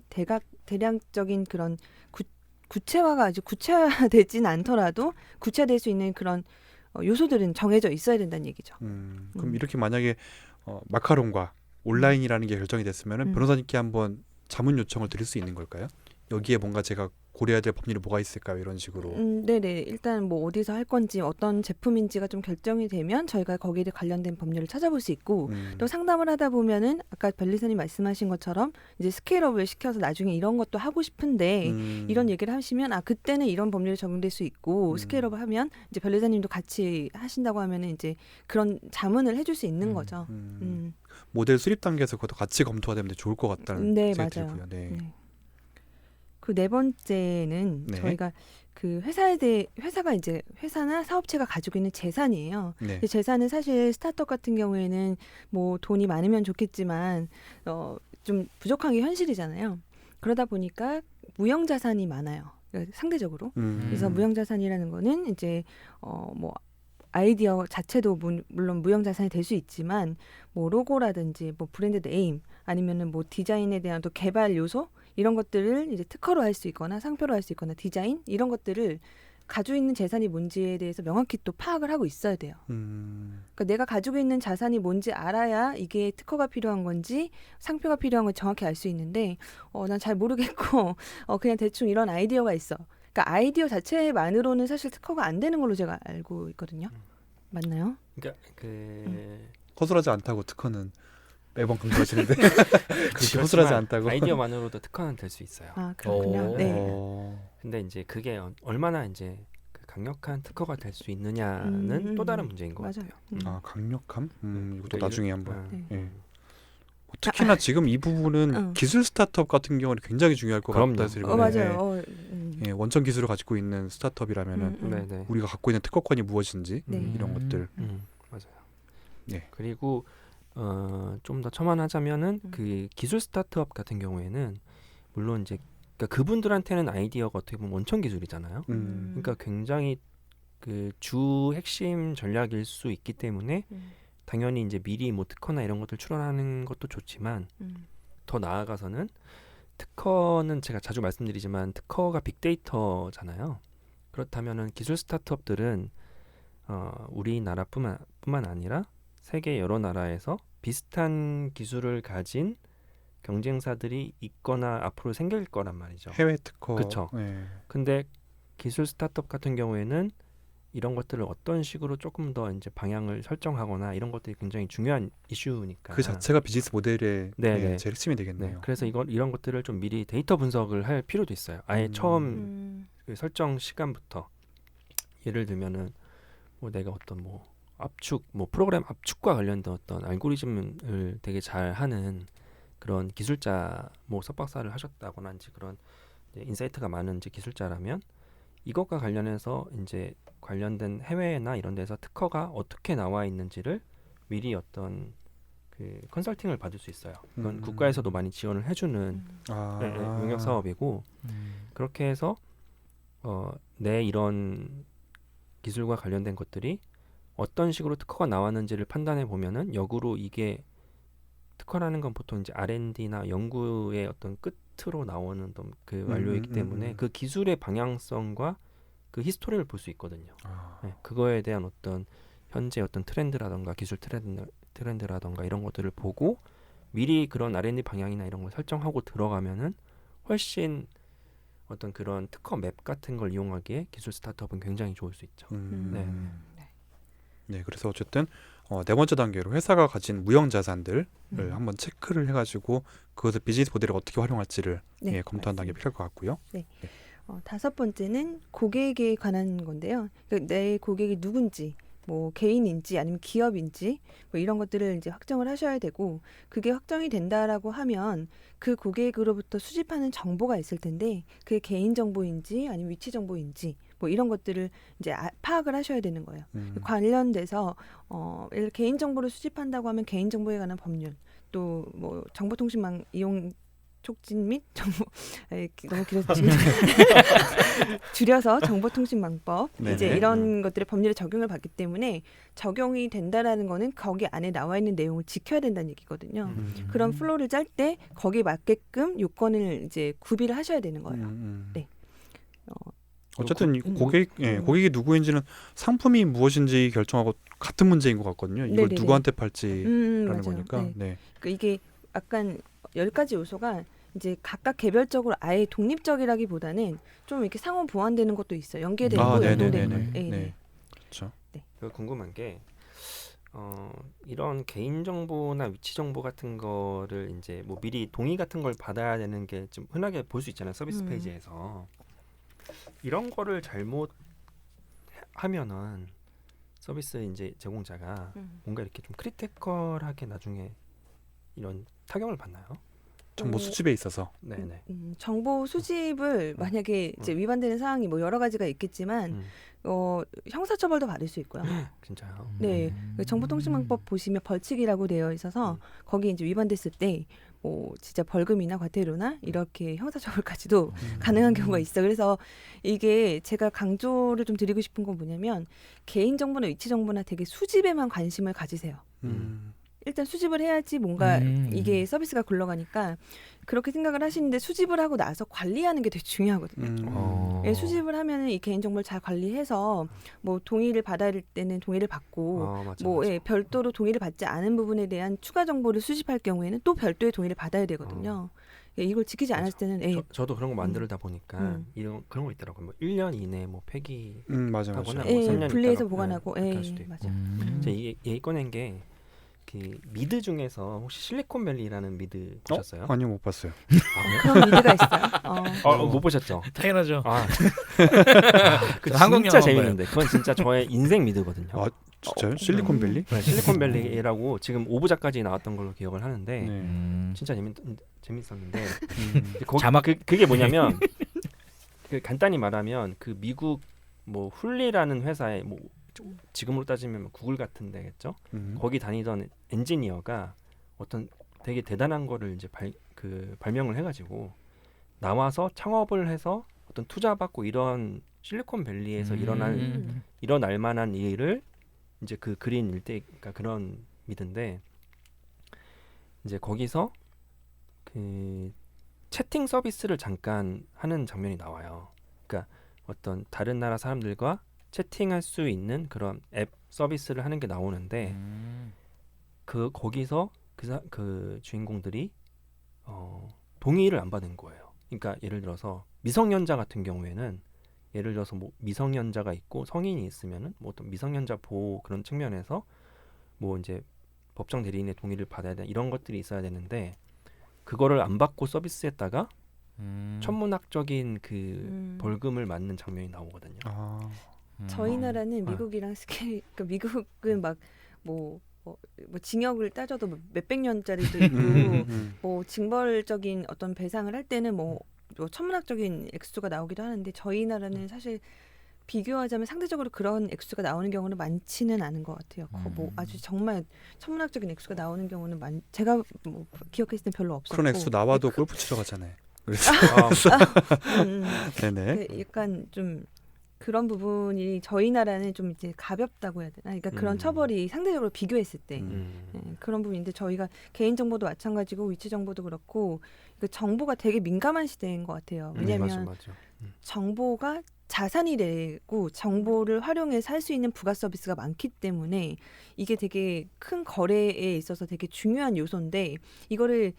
[SPEAKER 4] 대량적인 그런 구체화가 아주 구체화되진 않더라도 구체화될 수 있는 그런 요소들은 정해져 있어야 된다는 얘기죠.
[SPEAKER 1] 그럼 이렇게 만약에 마카롱과 온라인이라는 게 결정이 됐으면은 변호사님께 한번 자문 요청을 드릴 수 있는 걸까요? 여기에 뭔가 제가 고려해야 될 법률이 뭐가 있을까요? 이런 식으로.
[SPEAKER 4] 네네. 일단 뭐 어디서 할 건지 어떤 제품인지가 좀 결정이 되면 저희가 거기에 관련된 법률을 찾아볼 수 있고 또 상담을 하다 보면은 아까 변리사님 말씀하신 것처럼 이제 스케일업을 시켜서 나중에 이런 것도 하고 싶은데 이런 얘기를 하시면 그때는 이런 법률이 적용될 수 있고 스케일업을 하면 이제 변리사님도 같이 하신다고 하면은 이제 그런 자문을 해줄 수 있는 거죠.
[SPEAKER 1] 모델 수립 단계에서 그것도 같이 검토가 되면 좋을 것 같다는
[SPEAKER 4] 네,
[SPEAKER 1] 생각이
[SPEAKER 4] 맞아요.
[SPEAKER 1] 들고요. 네.
[SPEAKER 4] 네. 그 네 번째는
[SPEAKER 1] 네.
[SPEAKER 4] 저희가 그 회사나 사업체가 가지고 있는 재산이에요.
[SPEAKER 1] 네.
[SPEAKER 4] 그 재산은 사실 스타트업 같은 경우에는 뭐 돈이 많으면 좋겠지만 좀 부족한 게 현실이잖아요. 그러다 보니까 무형 자산이 많아요. 그러니까 상대적으로. 그래서 무형 자산이라는 거는 이제 뭐 아이디어 자체도 물론 무형 자산이 될 수 있지만 뭐 로고라든지 뭐 브랜드 네임 아니면은 뭐 디자인에 대한 또 개발 요소 이런 것들을 이제 특허로 할 수 있거나 상표로 할 수 있거나 디자인 이런 것들을 가지고 있는 재산이 뭔지에 대해서 명확히 또 파악을 하고 있어야 돼요. 그러니까 내가 가지고 있는 자산이 뭔지 알아야 이게 특허가 필요한 건지 상표가 필요한 건지 정확히 알 수 있는데 난 잘 모르겠고 그냥 대충 이런 아이디어가 있어. 그러니까 아이디어 자체만으로는 사실 특허가 안 되는 걸로 제가 알고 있거든요. 맞나요?
[SPEAKER 3] 그러니까
[SPEAKER 1] 허술하지 않다고 특허는 매번 강조하시는데 그렇게 허술하지 않다고.
[SPEAKER 3] 아이디어만으로도 특허는 될 수 있어요.
[SPEAKER 4] 그렇군요. 네.
[SPEAKER 3] 근데 이제 그게 얼마나 이제 그 강력한 특허가 될 수 있느냐는 또 다른 문제인 것
[SPEAKER 4] 맞아요.
[SPEAKER 3] 같아요.
[SPEAKER 1] 강력함? 이것도
[SPEAKER 3] 그러니까
[SPEAKER 1] 나중에 한번.
[SPEAKER 4] 네.
[SPEAKER 1] 예. 특히나 지금 이 부분은 기술 스타트업 같은 경우는 굉장히 중요할 것
[SPEAKER 3] 그럼요.
[SPEAKER 1] 같다.
[SPEAKER 4] 맞아요.
[SPEAKER 1] 예, 원천 기술을 가지고 있는 스타트업이라면은
[SPEAKER 3] 네네.
[SPEAKER 1] 우리가 갖고 있는 특허권이 무엇인지
[SPEAKER 4] 네.
[SPEAKER 1] 이런 것들.
[SPEAKER 3] 맞아요.
[SPEAKER 1] 네.
[SPEAKER 3] 그리고 좀 더 첨언하자면은 그 기술 스타트업 같은 경우에는 물론 이제 그러니까 그분들한테는 아이디어가 어떻게 보면 원천 기술이잖아요. 그러니까 굉장히 그 주 핵심 전략일 수 있기 때문에 당연히 이제 미리 뭐 특허나 이런 것들 출원하는 것도 좋지만 더 나아가서는 특허는 제가 자주 말씀드리지만 특허가 빅데이터잖아요. 그렇다면은 기술 스타트업들은 우리나라뿐만 아니라 세계 여러 나라에서 비슷한 기술을 가진 경쟁사들이 있거나 앞으로 생길 거란 말이죠.
[SPEAKER 1] 해외 특허.
[SPEAKER 3] 그쵸.
[SPEAKER 1] 네.
[SPEAKER 3] 근데 기술 스타트업 같은 경우에는 이런 것들을 어떤 식으로 조금 더 이제 방향을 설정하거나 이런 것들이 굉장히 중요한 이슈니까.
[SPEAKER 1] 그 자체가 비즈니스 모델의
[SPEAKER 3] 네네.
[SPEAKER 1] 제일 핵심이
[SPEAKER 3] 네,
[SPEAKER 1] 되겠네요.
[SPEAKER 3] 그래서 이런 것들을 좀 미리 데이터 분석을 할 필요도 있어요. 아예 처음 그 설정 시간부터 예를 들면은 뭐 내가 어떤 뭐 압축, 뭐 프로그램 압축과 관련된 어떤 알고리즘을 되게 잘 하는 그런 기술자, 뭐 석박사를 하셨다거나 이제 그런 이제 인사이트가 많은 이제 기술자라면 이것과 관련해서 이제 관련된 해외나 이런 데서 특허가 어떻게 나와 있는지를 미리 어떤 그 컨설팅을 받을 수 있어요. 이건 국가에서도 많이 지원을 해주는 용역 사업이고 그렇게 해서 내 이런 기술과 관련된 것들이 어떤 식으로 특허가 나왔는지를 판단해 보면은 역으로 이게 특허라는 건 보통 이제 R&D나 연구의 어떤 끝으로 나오는 어떤 그 완료이기 때문에 그 기술의 방향성과 그 히스토리를 볼 수 있거든요. 네, 그거에 대한 어떤 현재 어떤 트렌드라던가 기술 트렌드라던가 이런 것들을 보고 미리 그런 R&D 방향이나 이런 걸 설정하고 들어가면은 훨씬 어떤 그런 특허 맵 같은 걸 이용하기에 기술 스타트업은 굉장히 좋을 수 있죠. 네.
[SPEAKER 1] 네, 그래서 어쨌든 네 번째 단계로 회사가 가진 무형 자산들을 한번 체크를 해가지고 그것을 비즈니스 모델에 어떻게 활용할지를
[SPEAKER 4] 네,
[SPEAKER 1] 검토하는 단계 필요할 것 같고요.
[SPEAKER 4] 다섯 번째는 고객에 관한 건데요. 그러니까 내 고객이 누군지, 뭐 개인인지 아니면 기업인지 뭐 이런 것들을 이제 확정을 하셔야 되고 그게 확정이 된다라고 하면 그 고객으로부터 수집하는 정보가 있을 텐데 그게 개인 정보인지 아니면 위치 정보인지 뭐 이런 것들을 이제 파악을 하셔야 되는 거예요. 관련돼서 개인 정보를 수집한다고 하면 개인 정보에 관한 법률 또 뭐 정보통신망 이용 촉진 및 정보 너무 길어지지 줄여서 정보통신망법
[SPEAKER 1] 네네.
[SPEAKER 4] 이제 이런 것들의 법률에 적용을 받기 때문에 적용이 된다라는 거는 거기 안에 나와 있는 내용을 지켜야 된다는 얘기거든요. 그런 플로우를 짤 때 거기에 맞게끔 요건을 이제 구비를 하셔야 되는 거예요. 네.
[SPEAKER 1] 어쨌든 고객이 누구인지는 상품이 무엇인지 결정하고 같은 문제인 것 같거든요. 이걸
[SPEAKER 4] 네네네.
[SPEAKER 1] 누구한테 팔지라는
[SPEAKER 4] 맞아요.
[SPEAKER 1] 거니까.
[SPEAKER 4] 네.
[SPEAKER 1] 네.
[SPEAKER 4] 그러니까 이게 약간 10가지 요소가 이제 각각 개별적으로 아예 독립적이라기보다는 좀 이렇게 상호 보완되는 것도 있어요. 연계되고 연동되는 것.
[SPEAKER 1] 네. 그렇죠.
[SPEAKER 3] 궁금한 게 이런 개인 정보나 위치 정보 같은 거를 이제 뭐 미리 동의 같은 걸 받아야 되는 게 좀 흔하게 볼 수 있잖아요. 서비스 페이지에서. 이런 거를 잘못 하면은 서비스 이제 제공자가 뭔가 이렇게 좀 크리티컬하게 나중에 이런 타격을 받나요?
[SPEAKER 1] 정보 수집에 있어서.
[SPEAKER 3] 네네.
[SPEAKER 4] 정보 수집을 만약에 이제 위반되는 사항이 뭐 여러 가지가 있겠지만 형사처벌도 받을 수 있고요.
[SPEAKER 3] 진짜요?
[SPEAKER 4] 네, 그 정보통신망법 보시면 벌칙이라고 되어 있어서 거기 이제 위반됐을 때 뭐 진짜 벌금이나 과태료나 이렇게 형사처벌까지도 가능한 경우가 있어. 그래서 이게 제가 강조를 좀 드리고 싶은 건 뭐냐면 개인 정보나 위치 정보나 되게 수집에만 관심을 가지세요. 일단 수집을 해야지 뭔가 이게 서비스가 굴러가니까 그렇게 생각을 하시는데 수집을 하고 나서 관리하는 게 되게 중요하거든요. 수집을 하면은 이 개인 정보를 잘 관리해서 뭐 동의를 받아야 될 때는 동의를 받고
[SPEAKER 3] 맞아.
[SPEAKER 4] 별도로 동의를 받지 않은 부분에 대한 추가 정보를 수집할 경우에는 또 별도의 동의를 받아야 되거든요. 이걸 지키지 않았을 때는
[SPEAKER 3] 저도 그런 거 만들다 보니까 그런 거 있더라고요. 뭐 1년 이내 뭐 폐기
[SPEAKER 1] 맞아.
[SPEAKER 3] 하거나
[SPEAKER 4] 예,
[SPEAKER 3] 뭐 3년
[SPEAKER 4] 분리해서
[SPEAKER 3] 있다가
[SPEAKER 4] 보관하고
[SPEAKER 3] 그렇게 할 수도 있고.
[SPEAKER 4] 맞아.
[SPEAKER 3] 제가 얘기 꺼낸 게 그 미드 중에서 혹시 실리콘밸리라는 미드 보셨어요?
[SPEAKER 1] 아니요, 못 봤어요.
[SPEAKER 4] 그런 미드가 있어요.
[SPEAKER 3] 못 보셨죠?
[SPEAKER 2] 당연하죠.
[SPEAKER 3] 그
[SPEAKER 2] 한국
[SPEAKER 3] 진짜
[SPEAKER 2] 영화인
[SPEAKER 3] 재밌는데 그건 진짜 저의 인생 미드거든요.
[SPEAKER 1] 진짜요? 실리콘밸리?
[SPEAKER 3] 네, 실리콘밸리라고 지금 5부작까지 나왔던 걸로 기억을 하는데
[SPEAKER 1] 네.
[SPEAKER 3] 진짜 재밌었는데
[SPEAKER 2] 자막
[SPEAKER 3] 그게 뭐냐면 그 간단히 말하면 그 미국 뭐 훌리라는 회사에 뭐 지금으로 따지면 구글 같은 데겠죠. 거기 다니던 엔지니어가 어떤 되게 대단한 거를 이제 발명을 해가지고 나와서 창업을 해서 어떤 투자 받고 이런 실리콘밸리에서 일어날 만한 일을 이제 그 그린 일대 그러니까 그런 미드인데 이제 거기서 그 채팅 서비스를 잠깐 하는 장면이 나와요. 그러니까 어떤 다른 나라 사람들과 채팅할 수 있는 그런 앱 서비스를 하는 게 나오는데 거기서 그 주인공들이 동의를 안 받은 거예요. 그러니까 예를 들어서 미성년자 같은 경우에는 예를 들어서 뭐 미성년자가 있고 성인이 있으면은 뭐 어떤 미성년자 보호 그런 측면에서 뭐 이제 법정 대리인의 동의를 받아야 되는 이런 것들이 있어야 되는데 그거를 안 받고 서비스했다가 천문학적인 그 벌금을 맞는 장면이 나오거든요.
[SPEAKER 4] 저희 나라는 미국이랑 그러니까 미국은 막 뭐 징역을 따져도 몇백 년짜리도 있고 뭐 징벌적인 어떤 배상을 할 때는 뭐 천문학적인 액수가 나오기도 하는데 저희 나라는 사실 비교하자면 상대적으로 그런 액수가 나오는 경우는 많지는 않은 것 같아요. 뭐 아주 정말 천문학적인 액수가 나오는 경우는 제가 뭐 기억했을 때 별로 없었고
[SPEAKER 1] 그런 액수 나와도 골프 치러 가잖아요. 그래서 네네.
[SPEAKER 4] 약간 좀 그런 부분이 저희 나라는 좀 이제 가볍다고 해야 되나? 그러니까 그런 처벌이 상대적으로 비교했을 때 그런 부분인데 저희가 개인 정보도 마찬가지고 위치 정보도 그렇고 그 정보가 되게 민감한 시대인 것 같아요. 왜냐하면
[SPEAKER 3] 맞아.
[SPEAKER 4] 정보가 자산이 되고 정보를 활용해서 할 수 있는 부가 서비스가 많기 때문에 이게 되게 큰 거래에 있어서 되게 중요한 요소인데 이거를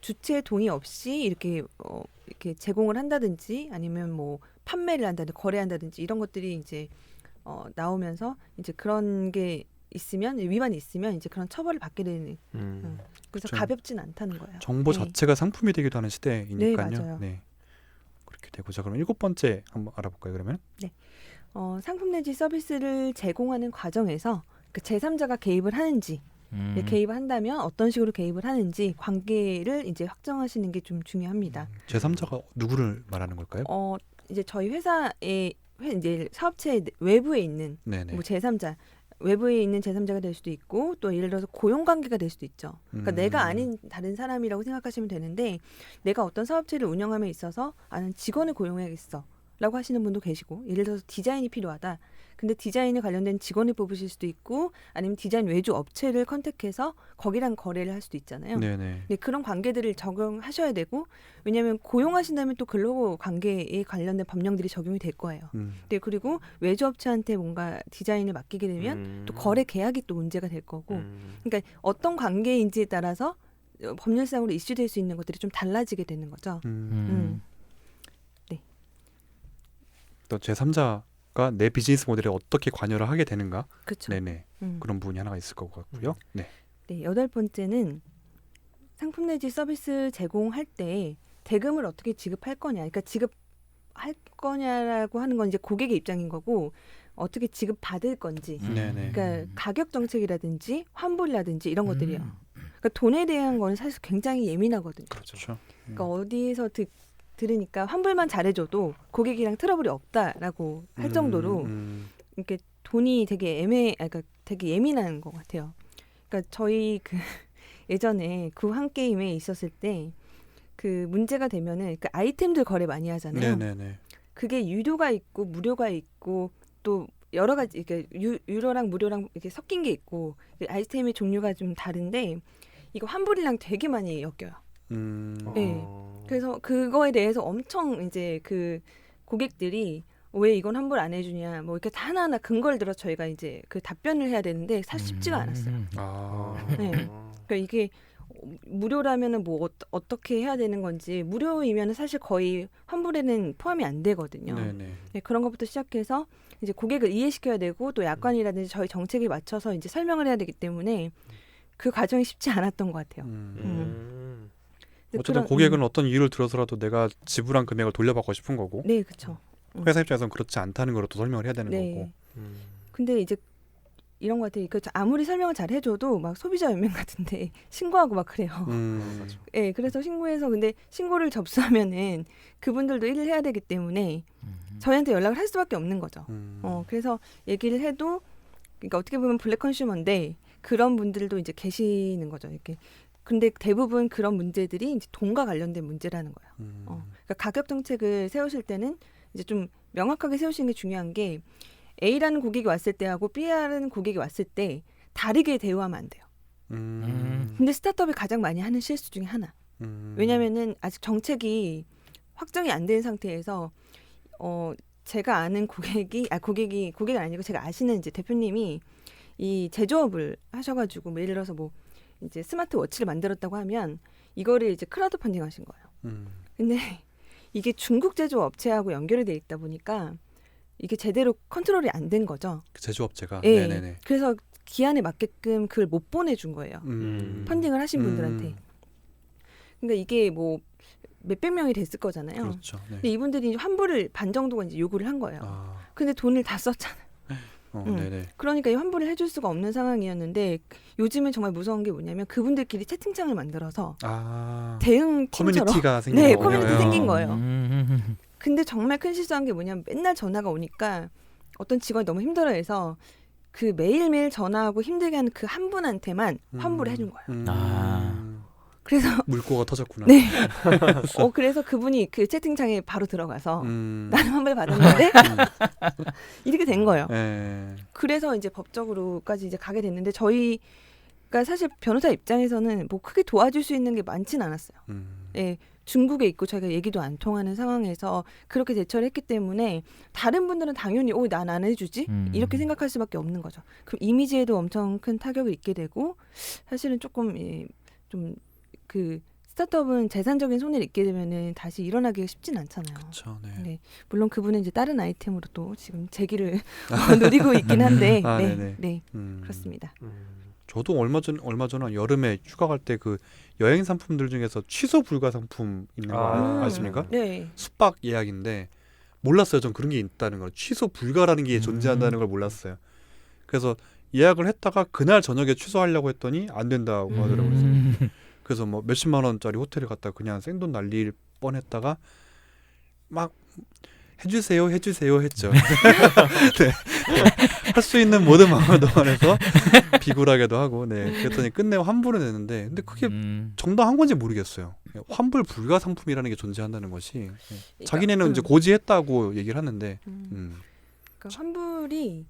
[SPEAKER 4] 주체 동의 없이 이렇게 제공을 한다든지 아니면 뭐 판매를 한다든지 거래한다든지 이런 것들이 이제 나오면서 이제 그런 게 있으면 위반이 있으면 이제 그런 처벌을 받게 되는 그래서
[SPEAKER 1] 그렇죠.
[SPEAKER 4] 가볍진 않다는 거예요.
[SPEAKER 1] 정보
[SPEAKER 4] 네.
[SPEAKER 1] 자체가 상품이 되기도 하는 시대이니까요.
[SPEAKER 4] 네, 맞아요.
[SPEAKER 1] 네. 그렇게 되고 자 그럼 7번째 한번 알아볼까요? 그러면
[SPEAKER 4] 상품 내지 서비스를 제공하는 과정에서 그 제3자가 개입을 하는지 개입을 한다면 어떤 식으로 개입을 하는지 관계를 이제 확정하시는 게 좀 중요합니다.
[SPEAKER 1] 제3자가 누구를 말하는 걸까요?
[SPEAKER 4] 이제 저희 회사의 이제 사업체 외부에 있는
[SPEAKER 1] 네네.
[SPEAKER 4] 뭐 제3자 외부에 있는 제3자가 될 수도 있고 또 예를 들어서 고용 관계가 될 수도 있죠. 그러니까 내가 아닌 다른 사람이라고 생각하시면 되는데 내가 어떤 사업체를 운영함에 있어서 아는 직원을 고용해야겠어 라고 하시는 분도 계시고 예를 들어서 디자인이 필요하다. 근데 디자인에 관련된 직원을 뽑으실 수도 있고 아니면 디자인 외주 업체를 컨택해서 거기랑 거래를 할 수도 있잖아요.
[SPEAKER 1] 네네.
[SPEAKER 4] 네, 그런 관계들을 적용하셔야 되고 왜냐하면 고용하신다면 또 근로 관계에 관련된 법령들이 적용이 될 거예요. 네, 그리고 외주 업체한테 뭔가 디자인을 맡기게 되면 또 거래 계약이 또 문제가 될 거고 그러니까 어떤 관계인지에 따라서 법률상으로 이슈될 수 있는 것들이 좀 달라지게 되는 거죠. 네.
[SPEAKER 1] 또 제3자가 내 비즈니스 모델에 어떻게 관여를 하게 되는가?
[SPEAKER 4] 그렇죠.
[SPEAKER 1] 네네. 그런 부분이 하나가 있을 것 같고요. 네.
[SPEAKER 4] 네, 8번째는 상품 내지 서비스 제공할 때 대금을 어떻게 지급할 거냐. 그러니까 지급할 거냐라고 하는 건 이제 고객의 입장인 거고 어떻게 지급받을 건지.
[SPEAKER 1] 네네.
[SPEAKER 4] 그러니까 가격 정책이라든지 환불이라든지 이런 것들이요. 그러니까 돈에 대한 거는 사실 굉장히 예민하거든요.
[SPEAKER 1] 그렇죠.
[SPEAKER 4] 그러니까 어디서 들으니까 환불만 잘해줘도 고객이랑 트러블이 없다라고 할 정도로 이렇게 돈이 되게 그러니까 되게 예민한 것 같아요. 그러니까 저희 예전에 한 게임에 있었을 때 그 문제가 되면은 그 아이템들 거래 많이 하잖아요.
[SPEAKER 1] 네네네.
[SPEAKER 4] 그게 유료가 있고 무료가 있고 또 여러 가지 이렇게 유료랑 무료랑 이렇게 섞인 게 있고 아이템의 종류가 좀 다른데 이거 환불이랑 되게 많이 엮여요. 네. 그래서 그거에 대해서 엄청 이제 그 고객들이 왜 이건 환불 안 해주냐 뭐 이렇게 하나하나 근거를 들어 저희가 이제 그 답변을 해야 되는데 사실 쉽지가 않았어요. 네. 그러니까 이게 무료라면은 뭐 어떻게 해야 되는 건지 무료이면은 사실 거의 환불에는 포함이 안 되거든요.
[SPEAKER 1] 네네.
[SPEAKER 4] 네, 그런 것부터 시작해서 이제 고객을 이해시켜야 되고 또 약관이라든지 저희 정책에 맞춰서 이제 설명을 해야 되기 때문에 그 과정이 쉽지 않았던 것 같아요.
[SPEAKER 1] 어쨌든 고객은 어떤 이유를 들어서라도 내가 지불한 금액을 돌려받고 싶은 거고
[SPEAKER 4] 네, 그렇죠.
[SPEAKER 1] 회사 입장에서는 그렇지 않다는 걸 또 설명을 해야 되는
[SPEAKER 4] 네.
[SPEAKER 1] 거고.
[SPEAKER 4] 근데 이제 이런 것 같아요. 아무리 설명을 잘 해줘도 막 소비자 연맹 같은데 신고하고 막 그래요. 네, 그래서 신고해서 근데 신고를 접수하면은 그분들도 일을 해야 되기 때문에 저희한테 연락을 할 수밖에 없는 거죠. 그래서 얘기를 해도 그러니까 어떻게 보면 블랙 컨슈머인데 그런 분들도 이제 계시는 거죠. 이렇게. 근데 대부분 그런 문제들이 이제 돈과 관련된 문제라는 거예요. 그러니까 가격 정책을 세우실 때는 이제 좀 명확하게 세우시는 게 중요한 게 A라는 고객이 왔을 때하고 B라는 고객이 왔을 때 다르게 대우하면 안 돼요. 근데 스타트업이 가장 많이 하는 실수 중에 하나. 왜냐면은 아직 정책이 확정이 안 된 상태에서 제가 아는 고객이 아니고 제가 아시는 이제 대표님이 이 제조업을 하셔가지고 뭐 예를 들어서 뭐 이제 스마트워치를 만들었다고 하면 이거를 이제 크라우드 펀딩 하신 거예요. 근데 이게 중국 제조 업체하고 연결이 돼 있다 보니까 이게 제대로 컨트롤이 안 된 거죠.
[SPEAKER 1] 그 제조업체가.
[SPEAKER 4] 예.
[SPEAKER 1] 네네네.
[SPEAKER 4] 그래서 기한에 맞게끔 그걸 못 보내준 거예요. 펀딩을 하신 분들한테. 그러니까 이게 뭐 몇백 명이 됐을 거잖아요.
[SPEAKER 1] 그렇죠. 네.
[SPEAKER 4] 근데 이분들이 환불을 반 정도가 이제 요구를 한 거예요.
[SPEAKER 1] 아,
[SPEAKER 4] 근데 돈을 다 썼잖아요.
[SPEAKER 1] 네네.
[SPEAKER 4] 그러니까 이 환불을 해줄 수가 없는 상황이었는데 요즘은 정말 무서운 게 뭐냐면 그분들끼리 채팅창을 만들어서 대응 팀처럼
[SPEAKER 1] 커뮤니티가 생긴
[SPEAKER 4] 네,
[SPEAKER 1] 거군요.
[SPEAKER 4] 커뮤니티 생긴 거예요.
[SPEAKER 2] 음.
[SPEAKER 4] 근데 정말 큰 실수한 게 뭐냐면 맨날 전화가 오니까 어떤 직원이 너무 힘들어해서 그 매일매일 전화하고 힘들게 하는 그 한 분한테만 환불을 해준 거예요. 그래서
[SPEAKER 1] 물꼬가 터졌구나.
[SPEAKER 4] 네. 그래서 그분이 그 채팅창에 바로 들어가서 나는 환불 받았는데 이렇게 된 거예요.
[SPEAKER 1] 네.
[SPEAKER 4] 그래서 이제 법적으로까지 이제 가게 됐는데 저희가 사실 변호사 입장에서는 뭐 크게 도와줄 수 있는 게 많진 않았어요. 예, 중국에 있고 저희가 얘기도 안 통하는 상황에서 그렇게 대처를 했기 때문에 다른 분들은 당연히 난 안 해주지 이렇게 생각할 수밖에 없는 거죠. 그럼 이미지에도 엄청 큰 타격을 입게 되고 사실은 조금 좀 그 스타트업은 재산적인 손해를 입게 되면은 다시 일어나기가 쉽진 않잖아요.
[SPEAKER 1] 그렇죠. 네.
[SPEAKER 4] 네, 물론 그분은 이제 다른 아이템으로 또 지금 재기를 노리고 있긴 한데,
[SPEAKER 1] 네네.
[SPEAKER 4] 네, 그렇습니다.
[SPEAKER 1] 저도 얼마 전에 여름에 휴가 갈 때 그 여행 상품들 중에서 취소 불가 상품 있는 거 아십니까?
[SPEAKER 4] 네.
[SPEAKER 1] 숙박 예약인데 몰랐어요. 전 그런 게 있다는 걸. 취소 불가라는 게 존재한다는 걸 몰랐어요. 그래서 예약을 했다가 그날 저녁에 취소하려고 했더니 안 된다고 하더라고요. 그래서 뭐 몇십만 원짜리 호텔을 갔다가 그냥 생돈 날릴 뻔했다가 막 해주세요 했죠. 네. 할 수 있는 모든 방법을 동원해서 비굴하게도 하고, 네. 그랬더니 끝내 환불은 됐는데, 근데 그게 정당한 건지 모르겠어요. 환불 불가 상품이라는 게 존재한다는 것이
[SPEAKER 4] 그러니까,
[SPEAKER 1] 자기네는 이제 고지했다고 얘기를 하는데,
[SPEAKER 4] 그러니까 환불이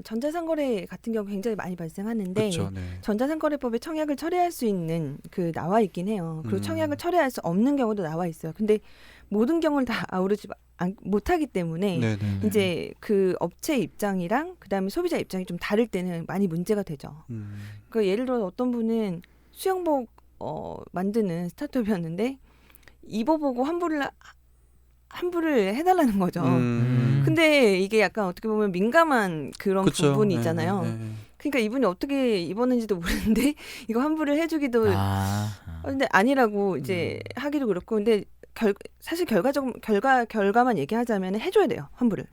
[SPEAKER 4] 전자상거래 같은 경우 굉장히 많이 발생하는데
[SPEAKER 1] 그렇죠. 네.
[SPEAKER 4] 전자상거래법에 청약을 철회할 수 있는 그 나와 있긴 해요. 그리고 청약을 철회할 수 없는 경우도 나와 있어요. 근데 모든 경우를 다 아우르지 못하기 때문에
[SPEAKER 1] 네네네.
[SPEAKER 4] 이제 그 업체 입장이랑 그다음에 소비자 입장이 좀 다를 때는 많이 문제가 되죠. 그러니까 예를 들어 어떤 분은 수영복 만드는 스타트업이었는데 입어보고 환불을 해달라는 거죠. 근데 이게 약간 어떻게 보면 민감한 그런
[SPEAKER 1] 그쵸.
[SPEAKER 4] 부분이 있잖아요.
[SPEAKER 1] 네.
[SPEAKER 4] 그러니까 이분이 어떻게 입었는지도 모르는데 이거 환불을 해주기도 근데 아니라고 이제 하기도 그렇고 근데 사실 결과만 얘기하자면 해줘야 돼요 환불을.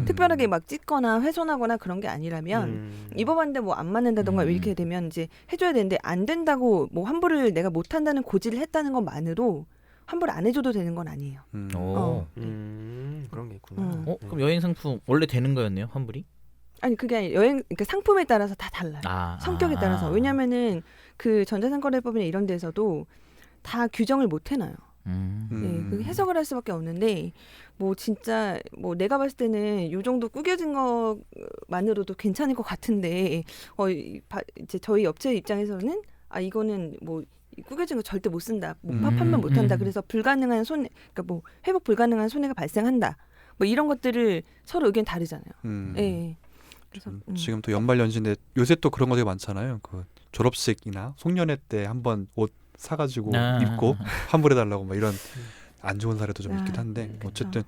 [SPEAKER 4] 특별하게 막 찢거나 훼손하거나 그런 게 아니라면 입어봤는데 뭐 안 맞는다던가 이렇게 되면 이제 해줘야 되는데 안 된다고 뭐 환불을 내가 못한다는 고지를 했다는 것만으로 환불 안 해줘도 되는 건 아니에요.
[SPEAKER 3] 그런 게 있구나.
[SPEAKER 2] 그럼 여행 상품 원래 되는 거였네요 환불이?
[SPEAKER 4] 아니 그게 아니라 그러니까 상품에 따라서 다 달라요. 성격에 따라서. 왜냐면은 그 전자상거래법이나 이런 데서도 다 규정을 못 해놔요. 네, 그 해석을 할 수밖에 없는데 뭐 진짜 뭐 내가 봤을 때는 요 정도 구겨진 것만으로도 괜찮을 것 같은데 이제 저희 업체 입장에서는 이거는 뭐 구겨진 거 절대 못 쓴다, 판매 못 한다. 그래서 불가능한 손해, 그러니까 뭐 회복 불가능한 손해가 발생한다. 뭐 이런 것들을 서로 의견 다르잖아요. 네. 그래서
[SPEAKER 1] 지금 또 연말 연시인데 요새 또 그런 거 되게 많잖아요. 그 졸업식이나 송년회 때 한번 옷 사가지고 입고 환불해달라고 막 이런 안 좋은 사례도 좀 있긴 한데 어쨌든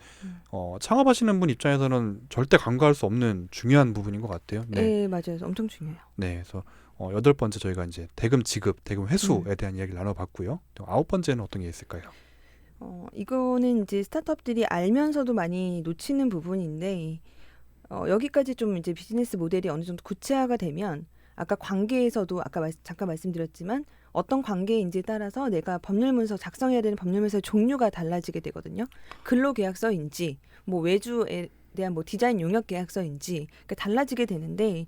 [SPEAKER 1] 창업하시는 분 입장에서는 절대 간과할 수 없는 중요한 부분인 것 같아요.
[SPEAKER 4] 네, 맞아요. 엄청 중요해요.
[SPEAKER 1] 네, 그래서 8번째 저희가 이제 대금 지급, 대금 회수에 대한 이야기를 나눠봤고요. 9번째는 어떤 게 있을까요?
[SPEAKER 4] 이거는 이제 스타트업들이 알면서도 많이 놓치는 부분인데 여기까지 좀 이제 비즈니스 모델이 어느 정도 구체화가 되면 아까 관계에서도 아까 잠깐 말씀드렸지만 어떤 관계인지에 따라서 내가 법률문서 작성해야 되는 법률문서의 종류가 달라지게 되거든요. 근로계약서인지 뭐 외주에 대한 뭐 디자인 용역 계약서인지 그러니까 달라지게 되는데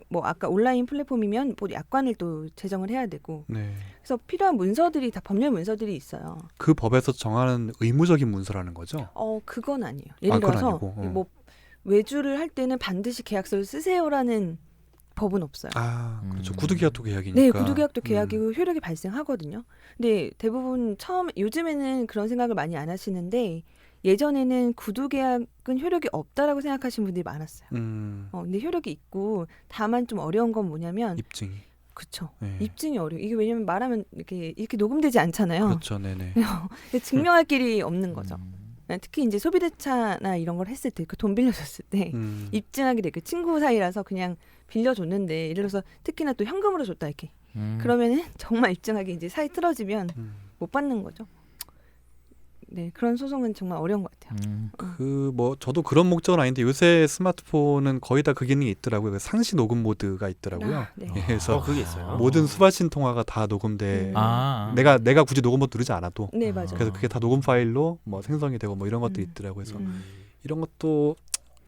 [SPEAKER 4] 뭐 아까 온라인 플랫폼이면 뭐 약관을 또 제정을 해야 되고 그래서 필요한 문서들이 다 법률 문서들이 있어요.
[SPEAKER 1] 그 법에서 정하는 의무적인 문서라는 거죠?
[SPEAKER 4] 그건 아니에요. 예를 들어서 뭐 외주를 할 때는 반드시 계약서를 쓰세요라는 법은 없어요.
[SPEAKER 1] 아, 그렇죠. 구두계약도 계약이니까.
[SPEAKER 4] 네, 구두계약도 계약이고 효력이 발생하거든요. 근데 대부분 요즘에는 그런 생각을 많이 안 하시는데 예전에는 구두계약은 효력이 없다라고 생각하시는 분들이 많았어요. 근데 효력이 있고 다만 좀 어려운 건 뭐냐면
[SPEAKER 1] 입증이.
[SPEAKER 4] 그쵸.
[SPEAKER 1] 네.
[SPEAKER 4] 입증이 어려워. 이게 왜냐면 말하면 이렇게 녹음되지 않잖아요.
[SPEAKER 1] 그렇죠, 네네.
[SPEAKER 4] 근데 증명할 길이 없는 거죠.
[SPEAKER 2] 음.
[SPEAKER 4] 특히 이제 소비대차나 이런 걸 했을 때, 그 돈 빌려줬을 때 입증하게 돼. 그 친구 사이라서 그냥 빌려줬는데, 예를 들어서 특히나 또 현금으로 줬다 이렇게. 그러면은 정말 입증하기 이제 사이 틀어지면 못 받는 거죠. 네, 그런 소송은 정말 어려운 것 같아요.
[SPEAKER 1] 그 뭐 저도 그런 목적은 아닌데 요새 스마트폰은 거의 다 그 기능이 있더라고요. 그 상시 녹음 모드가 있더라고요.
[SPEAKER 4] 네.
[SPEAKER 1] 예, 그래서
[SPEAKER 3] 그게 있어요.
[SPEAKER 1] 모든 수발신 통화가 다 녹음돼.
[SPEAKER 2] 아.
[SPEAKER 1] 내가 굳이 녹음 모드 누르지 않아도.
[SPEAKER 4] 네, 맞아요.
[SPEAKER 1] 그래서 그게 다 녹음 파일로 뭐 생성이 되고 뭐 이런 것도 있더라고요. 그래서 이런 것도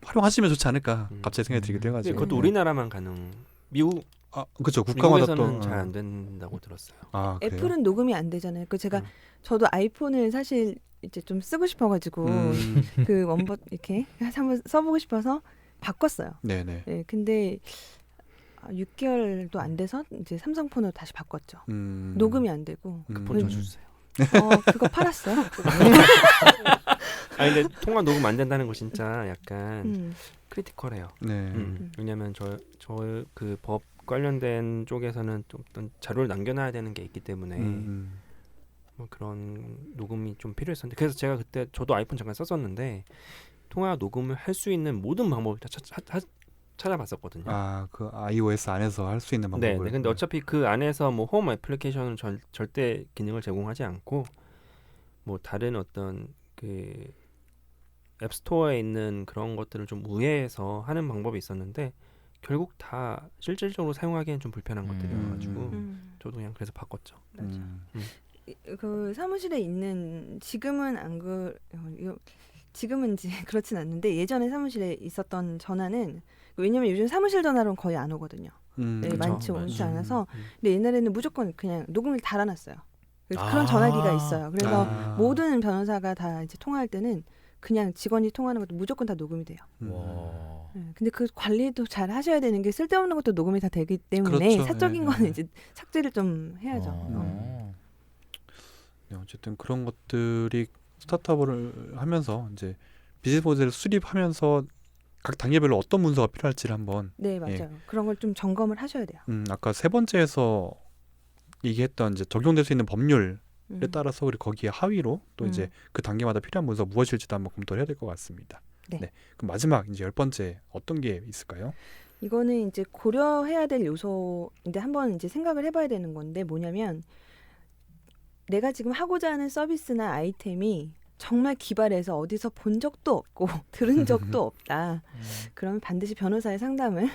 [SPEAKER 1] 활용하시면 좋지 않을까 갑자기 생각이 들기도
[SPEAKER 3] 근데
[SPEAKER 1] 해가지고.
[SPEAKER 3] 그것도 우리나라만 가능. 미국
[SPEAKER 1] 아, 그렇죠. 국가마다 또.
[SPEAKER 3] 미국에서는 잘 안 된다고 들었어요.
[SPEAKER 1] 아, 그래요?
[SPEAKER 4] 애플은 녹음이 안 되잖아요. 그 제가 저도 아이폰을 사실 이제 좀 쓰고 싶어가지고 그 원버 이렇게 한번 써보고 싶어서 바꿨어요.
[SPEAKER 1] 네네.
[SPEAKER 4] 네, 근데 6개월도 안 돼서 이제 삼성폰으로 다시 바꿨죠. 녹음이 안 되고.
[SPEAKER 3] 폰 줘주세요.
[SPEAKER 4] 그거 팔았어요.
[SPEAKER 3] 아니 근데 통화 녹음 안 된다는 거 진짜 약간 크리티컬해요.
[SPEAKER 1] 네.
[SPEAKER 3] 왜냐하면 저 그 법 관련된 쪽에서는 좀 어떤 자료를 남겨놔야 되는 게 있기 때문에 뭐 그런 녹음이 좀 필요했었는데, 그래서 제가 그때 저도 아이폰 잠깐 썼었는데 통화 녹음을 할 수 있는 모든 방법을 다 찾아봤었거든요.
[SPEAKER 1] 아, 그 iOS 안에서 할 수 있는 방법을.
[SPEAKER 3] 네, 근데 어차피 그 안에서 뭐 홈 애플리케이션은 절대 기능을 제공하지 않고 뭐 다른 어떤 그 앱스토어에 있는 그런 것들을 좀 우회해서 하는 방법이 있었는데 결국 다 실질적으로 사용하기엔 좀 불편한 것들이어가지고 저도 그냥 그래서 바꿨죠.
[SPEAKER 4] 그 사무실에 있는 지금은 지금은 이제 그렇진 않는데 예전에 사무실에 있었던 전화는, 왜냐면 요즘 사무실 전화로는 거의 안 오거든요. 네,
[SPEAKER 3] 그쵸,
[SPEAKER 4] 많지 않아서. 근데 옛날에는 무조건 그냥 녹음을 달아놨어요. 그래서 그런 전화기가 있어요. 그래서 모든 변호사가 다 이제 통화할 때는 그냥 직원이 통화하는 것도 무조건 다 녹음이 돼요.
[SPEAKER 2] 와.
[SPEAKER 4] 네, 근데 그 관리도 잘 하셔야 되는 게 쓸데없는 것도 녹음이 다 되기 때문에
[SPEAKER 1] 그렇죠.
[SPEAKER 4] 사적인
[SPEAKER 1] 네,
[SPEAKER 4] 거는
[SPEAKER 1] 네.
[SPEAKER 4] 이제 삭제를 좀 해야죠.
[SPEAKER 1] 네, 어쨌든 그런 것들이 스타트업을 하면서 이제 비즈니스 모델을 수립하면서 각 단계별로 어떤 문서가 필요할지를 한번.
[SPEAKER 4] 네, 맞아요. 그런 걸 좀 점검을 하셔야 돼요.
[SPEAKER 1] 아까 세 번째에서 얘기했던 이제 적용될 수 있는 법률에 따라서 우리 거기에 하위로 또 이제 그 단계마다 필요한 문서 무엇일지도 한번 검토를 해야 될 것 같습니다.
[SPEAKER 4] 네.
[SPEAKER 1] 그럼 마지막 이제 10번째 어떤 게 있을까요?
[SPEAKER 4] 이거는 이제 고려해야 될 요소인데 한번 이제 생각을 해봐야 되는 건데, 뭐냐면 내가 지금 하고자 하는 서비스나 아이템이 정말 기발해서 어디서 본 적도 없고 들은 적도 없다. 그러면 반드시 변호사의 상담을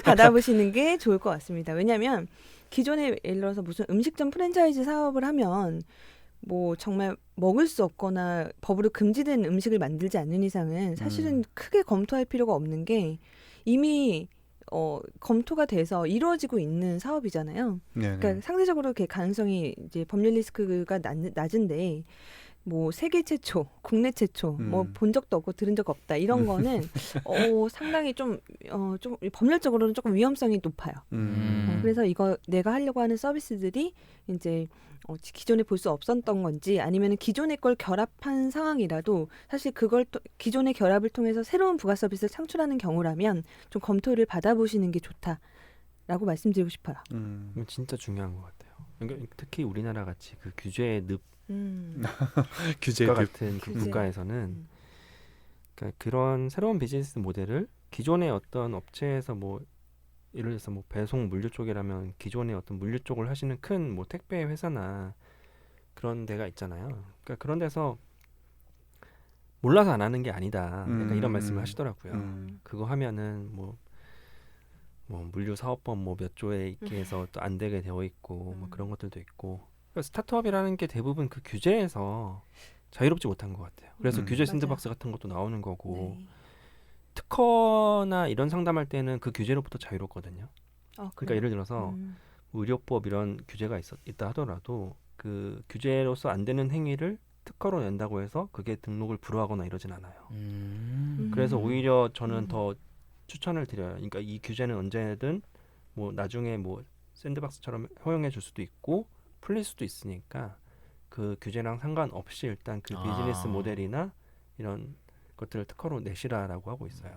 [SPEAKER 4] 받아보시는 게 좋을 것 같습니다. 왜냐하면 기존에 예를 들어서 무슨 음식점 프랜차이즈 사업을 하면 뭐 정말 먹을 수 없거나 법으로 금지된 음식을 만들지 않는 이상은 사실은 크게 검토할 필요가 없는 게 이미 검토가 돼서 이루어지고 있는 사업이잖아요.
[SPEAKER 1] 네네.
[SPEAKER 4] 그러니까 상대적으로 이렇게 가능성이 이제 법률 리스크가 낮은데 뭐 세계 최초, 국내 최초, 뭐 본 적도 없고 들은 적 없다 이런 거는 상당히 좀 법률적으로는 조금 위험성이 높아요. 그래서 이거 내가 하려고 하는 서비스들이 이제 기존에 볼 수 없었던 건지 아니면 기존의 걸 결합한 상황이라도 사실 그걸 기존의 결합을 통해서 새로운 부가 서비스를 창출하는 경우라면 좀 검토를 받아보시는 게 좋다라고 말씀드리고 싶어요.
[SPEAKER 3] 이건 진짜 중요한 것 같아요. 그러니까 특히 우리나라 같이 그 규제의 늪
[SPEAKER 1] 규제
[SPEAKER 3] 국가 같은 그
[SPEAKER 4] 규제.
[SPEAKER 3] 국가에서는 그러니까 그런 새로운 비즈니스 모델을 기존의 어떤 업체에서 뭐 예를 들어서 뭐 배송 물류 쪽이라면 기존의 어떤 물류 쪽을 하시는 큰 뭐 택배 회사나 그런 데가 있잖아요. 그러니까 그런 데서 몰라서 안 하는 게 아니다. 약간 이런 말씀을 하시더라고요. 그거 하면은 뭐 물류 사업법 뭐 몇 조에 있게 해서 또 안 되게 되어 있고 뭐 그런 것들도 있고. 그러니까 스타트업이라는 게 대부분 그 규제에서 자유롭지 못한 것 같아요. 그래서 규제 샌드박스 같은 것도 나오는 거고.
[SPEAKER 4] 네.
[SPEAKER 3] 특허나 이런 상담할 때는 그 규제로부터 자유롭거든요. 그러니까
[SPEAKER 4] 그래요?
[SPEAKER 3] 예를 들어서 의료법 이런 규제가 있다 하더라도 그 규제로서 안 되는 행위를 특허로 낸다고 해서 그게 등록을 불허하거나 이러진 않아요. 그래서 오히려 저는 더 추천을 드려요. 그러니까 이 규제는 언제든 뭐 나중에 뭐 샌드박스처럼 허용해 줄 수도 있고 풀릴 수도 있으니까 그 규제랑 상관없이 일단 그 비즈니스 모델이나 이런 것들을 특허로 내시라라고 하고 있어요.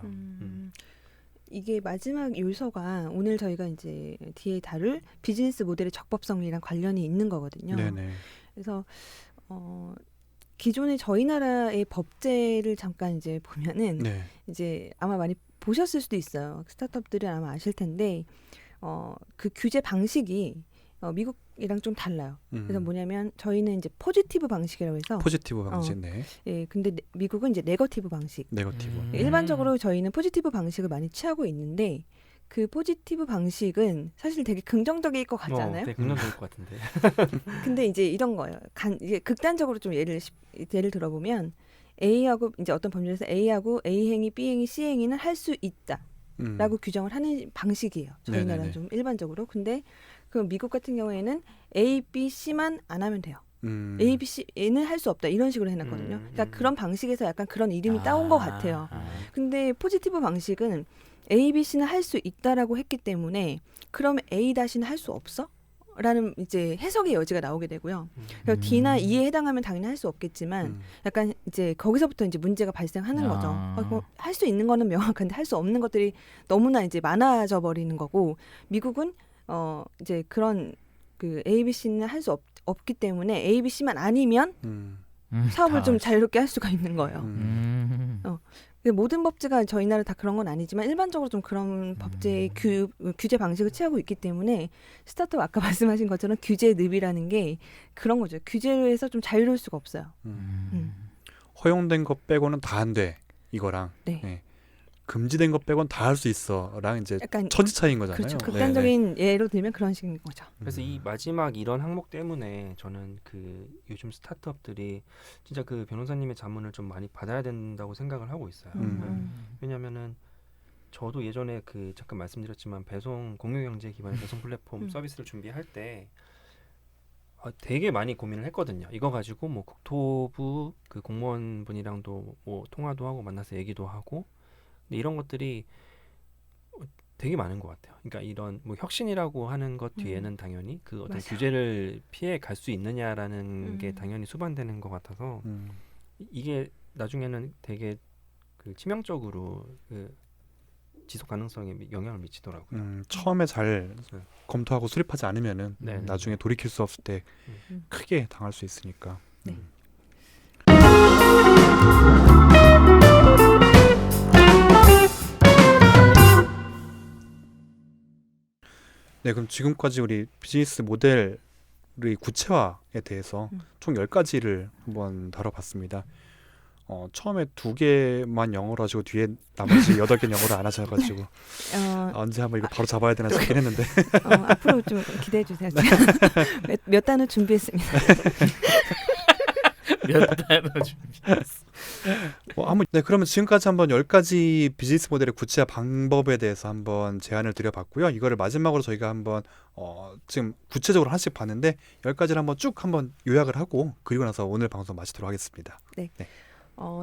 [SPEAKER 4] 이게 마지막 요소가 오늘 저희가 이제 뒤에 다룰 비즈니스 모델의 적법성이랑 관련이 있는 거거든요.
[SPEAKER 1] 네네.
[SPEAKER 4] 그래서 기존의 저희 나라의 법제를 잠깐 이제 보면은
[SPEAKER 1] 네.
[SPEAKER 4] 이제 아마 많이 보셨을 수도 있어요. 스타트업들은 아마 아실 텐데 그 규제 방식이 미국이랑 좀 달라요. 그래서 뭐냐면 저희는 이제 포지티브 방식이라고 해서
[SPEAKER 1] 포지티브 방식. 네.
[SPEAKER 4] 예, 근데 미국은 이제 네거티브 방식.
[SPEAKER 1] 네거티브.
[SPEAKER 4] 일반적으로 저희는 포지티브 방식을 많이 취하고 있는데 그 포지티브 방식은 사실 되게 긍정적일 것 같지 않아요?
[SPEAKER 3] 되게 긍정적일 것 같은데.
[SPEAKER 4] 근데 이제 이런 거예요. 이게 극단적으로 좀 예를 들어보면 A하고 이제 어떤 법률에서 A하고 A 행위, B 행위, C 행위는 할 수 있다라고 규정을 하는 방식이에요. 저희
[SPEAKER 1] 네네네.
[SPEAKER 4] 나라는 좀 일반적으로. 근데 그 미국 같은 경우에는 A, B, C만 안 하면 돼요. A, B, C는 할 수 없다 이런 식으로 해놨거든요. 그러니까 그런 방식에서 약간 그런 이름이 따온 것 같아요. 근데 포지티브 방식은 A, B, C는 할 수 있다라고 했기 때문에 그럼 A 다시는 할 수 없어? 라는 이제 해석의 여지가 나오게 되고요. 그래서 D나 E에 해당하면 당연히 할 수 없겠지만 약간 이제 거기서부터 이제 문제가 발생하는 거죠. 할 수 있는 거는 명확한데 할 수 없는 것들이 너무나 이제 많아져 버리는 거고 미국은 이제 그런 그 A, B, C는 할 수 없기 때문에 A, B, C만 아니면 사업을 좀 자유롭게 할 수가 있는 거예요. 모든 법제가 저희 나라 다 그런 건 아니지만 일반적으로 좀 그런 법제의 규제 방식을 취하고 있기 때문에 스타트업 아까 말씀하신 것처럼 규제 늪이라는 게 그런 거죠. 규제에서 좀 자유로울 수가 없어요.
[SPEAKER 1] 허용된 것 빼고는 다 안 돼. 이거랑.
[SPEAKER 4] 네.
[SPEAKER 1] 네. 금지된 것 빼고는 다 할 수 있어랑 이제
[SPEAKER 4] 약간
[SPEAKER 1] 천지 차이인 거잖아요.
[SPEAKER 4] 그렇죠.
[SPEAKER 1] 네네.
[SPEAKER 4] 극단적인 예로 들면 그런 식인 거죠.
[SPEAKER 3] 그래서 이 마지막 이런 항목 때문에 저는 그 요즘 스타트업들이 진짜 그 변호사님의 자문을 좀 많이 받아야 된다고 생각을 하고 있어요. 왜냐면은 저도 예전에 그 잠깐 말씀드렸지만 배송 공유경제 기반의 배송 플랫폼 서비스를 준비할 때 되게 많이 고민을 했거든요. 이거 가지고 뭐 국토부 그 공무원분이랑도 뭐 통화도 하고 만나서 얘기도 하고 근데 이런 것들이 되게 많은 것 같아요. 그러니까 이런 뭐 혁신이라고 하는 것 뒤에는 당연히 그 어떤
[SPEAKER 4] 맞아.
[SPEAKER 3] 규제를 피해 갈 수 있느냐라는 게 당연히 수반되는 것 같아서 이게 나중에는 되게 그 치명적으로 그 지속 가능성에 영향을 미치더라고요.
[SPEAKER 1] 처음에 잘 검토하고 수립하지 않으면은
[SPEAKER 3] 네, 네.
[SPEAKER 1] 나중에 돌이킬 수 없을 때 크게 당할 수 있으니까.
[SPEAKER 4] 네.
[SPEAKER 1] 네, 그럼 지금까지 우리 비즈니스 모델의 구체화에 대해서 총 10가지를 한번 다뤄봤습니다. 처음에 2개만 영어로 하시고 뒤에 나머지 8개는 영어로 안 하셔가지고 언제 한번 이거 바로 잡아야 되나 싶긴 했는데
[SPEAKER 4] 앞으로 좀 기대해 주세요. 몇 단어 준비했습니다.
[SPEAKER 2] 몇 단어 준비했어.
[SPEAKER 1] 네, 그러면 지금까지 한번 10가지 비즈니스 모델의 구체화 방법에 대해서 한번 제안을 드려봤고요. 이거를 마지막으로 저희가 한번 지금 구체적으로 하나씩 봤는데 10가지를 한번 쭉 한번 요약을 하고 그리고 나서 오늘 방송 마치도록 하겠습니다.
[SPEAKER 4] 네.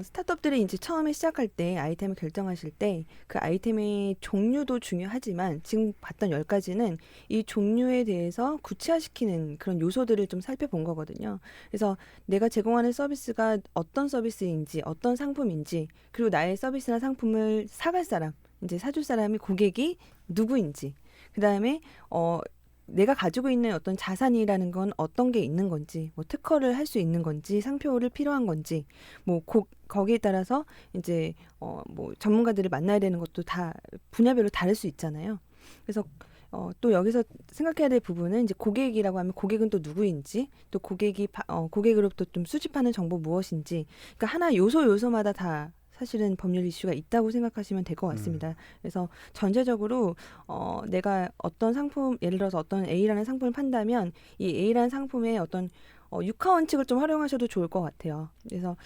[SPEAKER 4] 스타트업들이 이제 처음에 시작할 때 아이템을 결정하실 때 그 아이템의 종류도 중요하지만 지금 봤던 10가지는 이 종류에 대해서 구체화시키는 그런 요소들을 좀 살펴본 거거든요. 그래서 내가 제공하는 서비스가 어떤 서비스인지 어떤 상품인지 그리고 나의 서비스나 상품을 사갈 사람, 이제 사줄 사람이 고객이 누구인지 그다음에 내가 가지고 있는 어떤 자산이라는 건 어떤 게 있는 건지, 뭐 특허를 할 수 있는 건지, 상표를 필요한 건지, 뭐 거기에 따라서 이제 뭐 전문가들을 만나야 되는 것도 다 분야별로 다를 수 있잖아요. 그래서 또 여기서 생각해야 될 부분은 이제 고객이라고 하면 고객은 또 누구인지, 또 고객으로부터 좀 수집하는 정보 무엇인지, 그러니까 하나 요소마다 다 사실은 법률 이슈가 있다고 생각하시면 될 것 같습니다. 그래서 전체적으로 내가 어떤 상품, 예를 들어서 어떤 A라는 상품을 판다면 이 A라는 상품의 어떤 육하 원칙을 좀 활용하셔도 좋을 것 같아요. 그래서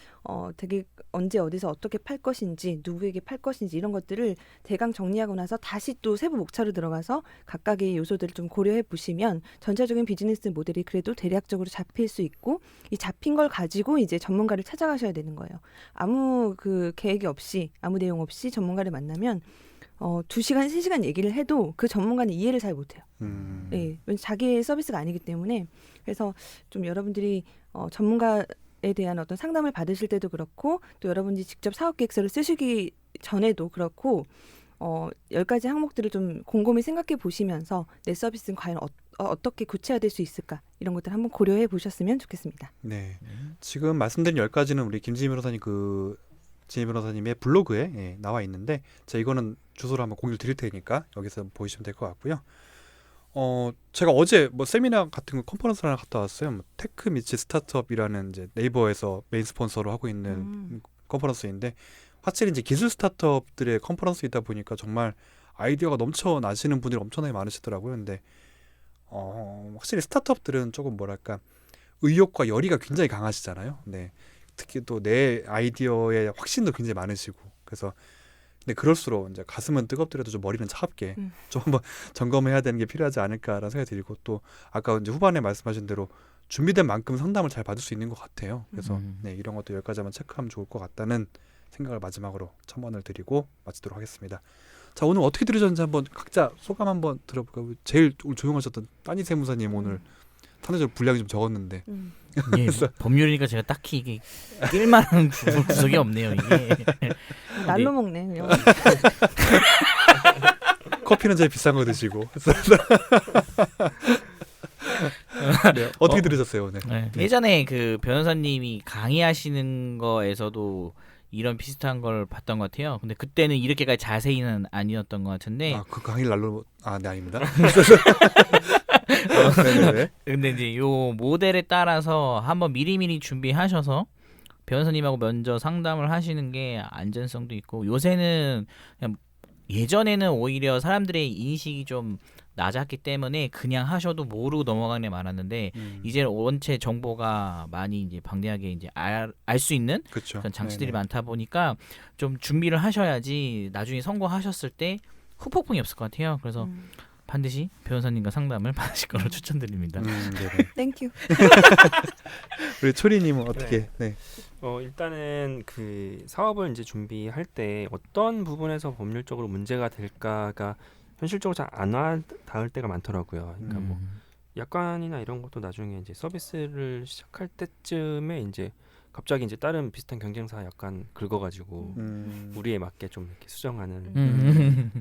[SPEAKER 4] 되게 언제 어디서 어떻게 팔 것인지 누구에게 팔 것인지 이런 것들을 대강 정리하고 나서 다시 또 세부 목차로 들어가서 각각의 요소들을 좀 고려해 보시면 전체적인 비즈니스 모델이 그래도 대략적으로 잡힐 수 있고 이 잡힌 걸 가지고 이제 전문가를 찾아가셔야 되는 거예요. 아무 그 계획이 없이 아무 내용 없이 전문가를 만나면 2시간, 3시간 얘기를 해도 그 전문가는 이해를 잘 못해요. 예, 왜냐면 자기의 서비스가 아니기 때문에. 그래서 좀 여러분들이 전문가에 대한 어떤 상담을 받으실 때도 그렇고 또 여러분들이 직접 사업계획서를 쓰시기 전에도 그렇고 10가지 항목들을 좀 곰곰이 생각해 보시면서 내 서비스는 과연 어떻게 구체화될 수 있을까 이런 것들 한번 고려해 보셨으면 좋겠습니다.
[SPEAKER 1] 네. 지금 말씀드린 10가지는 우리 김진희 변호사님 진희 변호사님의 블로그에 나와 있는데 제가 이거는 주소를 한번 공유를 드릴 테니까 여기서 보시면 될 것 같고요. 제가 어제 뭐 세미나 같은 거 컨퍼런스를 하나 갔다 왔어요. 뭐 테크 미치 스타트업이라는 이제 네이버에서 메인 스폰서로 하고 있는 컨퍼런스인데 확실히 이제 기술 스타트업들의 컨퍼런스이다 보니까 정말 아이디어가 넘쳐나시는 분들이 엄청나게 많으시더라고요. 근데 확실히 스타트업들은 조금 뭐랄까 의욕과 열의가 굉장히 강하시잖아요. 네. 특히 또 내 아이디어에 확신도 굉장히 많으시고 그래서 근데 그럴수록 이제 가슴은 뜨겁더라도 좀 머리는 차갑게 좀 한번 점검해야 되는 게 필요하지 않을까라는 생각이 들고 또 아까 이제 후반에 말씀하신 대로 준비된 만큼 상담을 잘 받을 수 있는 것 같아요. 그래서 네, 이런 것도 10가지 한번 체크하면 좋을 것 같다는 생각을 마지막으로 첨언을 드리고 마치도록 하겠습니다. 자, 오늘 어떻게 들으셨는지 한번 각자 소감 한번 들어볼까요? 제일 오늘 조용하셨던 따니 세무사님 오늘 탄핵적 분량이 좀 적었는데
[SPEAKER 2] 예, 법률이니까 제가 딱히 이게 낄만한 구석이 없네요. 이게
[SPEAKER 4] 날로 먹네 그냥.
[SPEAKER 1] 커피는 제일 비싼 거 드시고 네, 어떻게 들으셨어요 오늘?
[SPEAKER 2] 네. 예전에 그 변호사님이 강의하시는 거에서도 이런 비슷한 걸 봤던 것 같아요. 근데 그때는 이렇게까지 자세히는 아니었던 것 같은데.
[SPEAKER 1] 그 강의를 날로 네 아닙니다. 네네네.
[SPEAKER 2] 근데 이제 요 모델에 따라서 한번 미리미리 준비하셔서 변호사님하고 먼저 상담을 하시는 게 안전성도 있고 요새는 그냥 예전에는 오히려 사람들의 인식이 좀 낮았기 때문에 그냥 하셔도 모르고 넘어가는 게 많았는데 이제 원체 정보가 많이 이제 방대하게 이제 알 수 있는
[SPEAKER 1] 그쵸.
[SPEAKER 2] 그런 장치들이
[SPEAKER 1] 네네.
[SPEAKER 2] 많다 보니까 좀 준비를 하셔야지 나중에 선고하셨을 때 후폭풍이 없을 것 같아요. 그래서 반드시 변호사님과 상담을 받으실 거로 추천드립니다.
[SPEAKER 1] 네네.
[SPEAKER 4] 땡큐.
[SPEAKER 1] 우리 초리님은 어떻게? 네.
[SPEAKER 3] 일단은 그 사업을 이제 준비할 때 어떤 부분에서 법률적으로 문제가 될까가 현실적으로 잘 안 와닿을 때가 많더라고요. 그러니까 뭐 약관이나 이런 것도 나중에 이제 서비스를 시작할 때쯤에 이제 갑자기 이제 다른 비슷한 경쟁사 약간 긁어가지고 우리에 맞게 좀 이렇게 수정하는.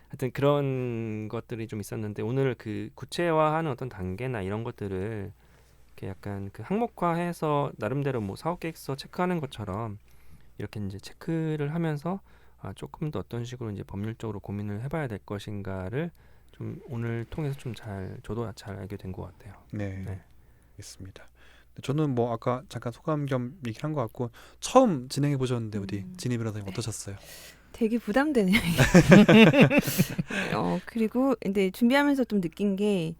[SPEAKER 3] 하여튼 그런 것들이 좀 있었는데 오늘 그 구체화하는 어떤 단계나 이런 것들을 이렇게 약간 그 항목화해서 나름대로 뭐 사업계획서 체크하는 것처럼 이렇게 이제 체크를 하면서 조금 더 어떤 식으로 이제 법률적으로 고민을 해봐야 될 것인가를 좀 오늘 통해서 좀 저도 잘 알게 된 것 같아요.
[SPEAKER 1] 네. 있습니다. 저는 뭐 아까 잠깐 소감 겸 얘기를 한 것 같고 처음 진행해 보셨는데 어디 진희 변호사님 어떠셨어요?
[SPEAKER 4] 되게 부담되네요. 그리고 근데 준비하면서 좀 느낀 게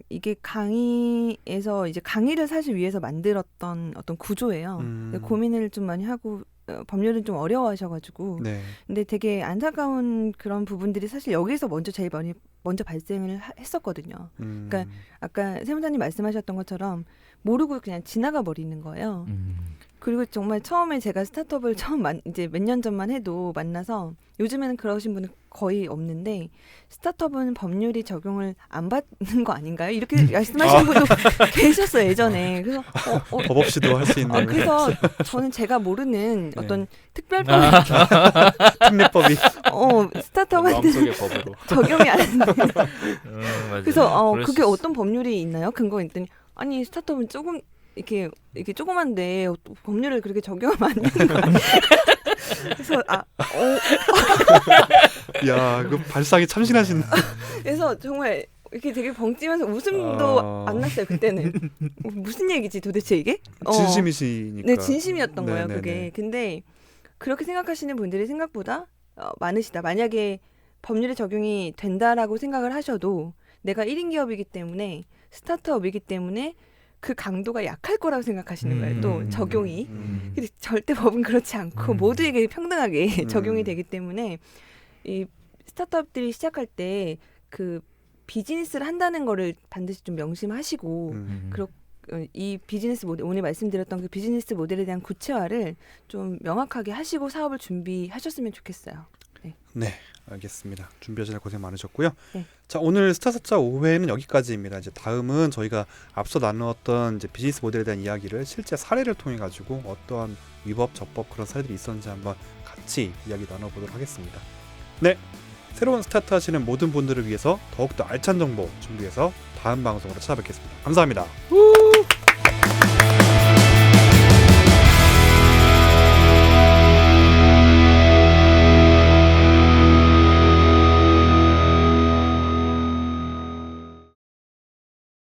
[SPEAKER 4] 이게 강의에서 이제 강의를 사실 위해서 만들었던 어떤 구조예요. 고민을 좀 많이 하고 법률은 좀 어려워하셔가지고.
[SPEAKER 1] 네.
[SPEAKER 4] 근데 되게 안타까운 그런 부분들이 사실 여기서 제일 먼저 발생을 했었거든요. 그러니까 아까 세무사님 말씀하셨던 것처럼 모르고 그냥 지나가 버리는 거예요. 그리고 정말 처음에 제가 스타트업을 이제 몇 년 전만 해도 만나서 요즘에는 그러신 분은 거의 없는데 스타트업은 법률이 적용을 안 받는 거 아닌가요? 이렇게 말씀하시는 분도 계셨어요 예전에. 그래서
[SPEAKER 1] 법 없이도 할 수 있는.
[SPEAKER 4] 그래서 저는 제가 모르는 어떤 특별법
[SPEAKER 1] 특례법이
[SPEAKER 4] 스타트업한테
[SPEAKER 3] 마음속의 법으로
[SPEAKER 4] 적용이 안 되는. 그래서
[SPEAKER 2] 그럴
[SPEAKER 4] 그게
[SPEAKER 2] 수
[SPEAKER 4] 어떤 법률이 있나요? 근거 했더니 아니 스타트업은 조금 이렇게 조그만데 법률을 그렇게 적용하면 안 되는 거 아니에요? 그래서
[SPEAKER 1] 야, 그 발상이 참신하신.
[SPEAKER 4] 그래서 정말 이렇게 되게 벙찌면서 웃음도 안 났어요 그때는. 무슨 얘기지 도대체 이게?
[SPEAKER 1] 진심이시니까.
[SPEAKER 4] 네, 진심이었던 거예요
[SPEAKER 1] 네네네.
[SPEAKER 4] 그게. 근데 그렇게 생각하시는 분들이 생각보다 많으시다. 만약에 법률에 적용이 된다라고 생각을 하셔도 내가 1인 기업이기 때문에 스타트업이기 때문에 그 강도가 약할 거라고 생각하시는 거예요. 또 적용이. 근데 절대 법은 그렇지 않고 모두에게 평등하게 적용이 되기 때문에 이 스타트업들이 시작할 때 그 비즈니스를 한다는 거를 반드시 좀 명심하시고 이 비즈니스 모델, 오늘 말씀드렸던 그 비즈니스 모델에 대한 구체화를 좀 명확하게 하시고 사업을 준비하셨으면 좋겠어요.
[SPEAKER 1] 네, 알겠습니다. 준비하시느라 고생 많으셨고요.
[SPEAKER 4] 네.
[SPEAKER 1] 자, 오늘 스타사차 5회는 여기까지입니다. 이제 다음은 저희가 앞서 나누었던 이제 비즈니스 모델에 대한 이야기를 실제 사례를 통해 가지고 어떠한 위법, 적법 그런 사례들이 있었는지 한번 같이 이야기 나눠보도록 하겠습니다. 네, 새로운 스타트 하시는 모든 분들을 위해서 더욱더 알찬 정보 준비해서 다음 방송으로 찾아뵙겠습니다. 감사합니다.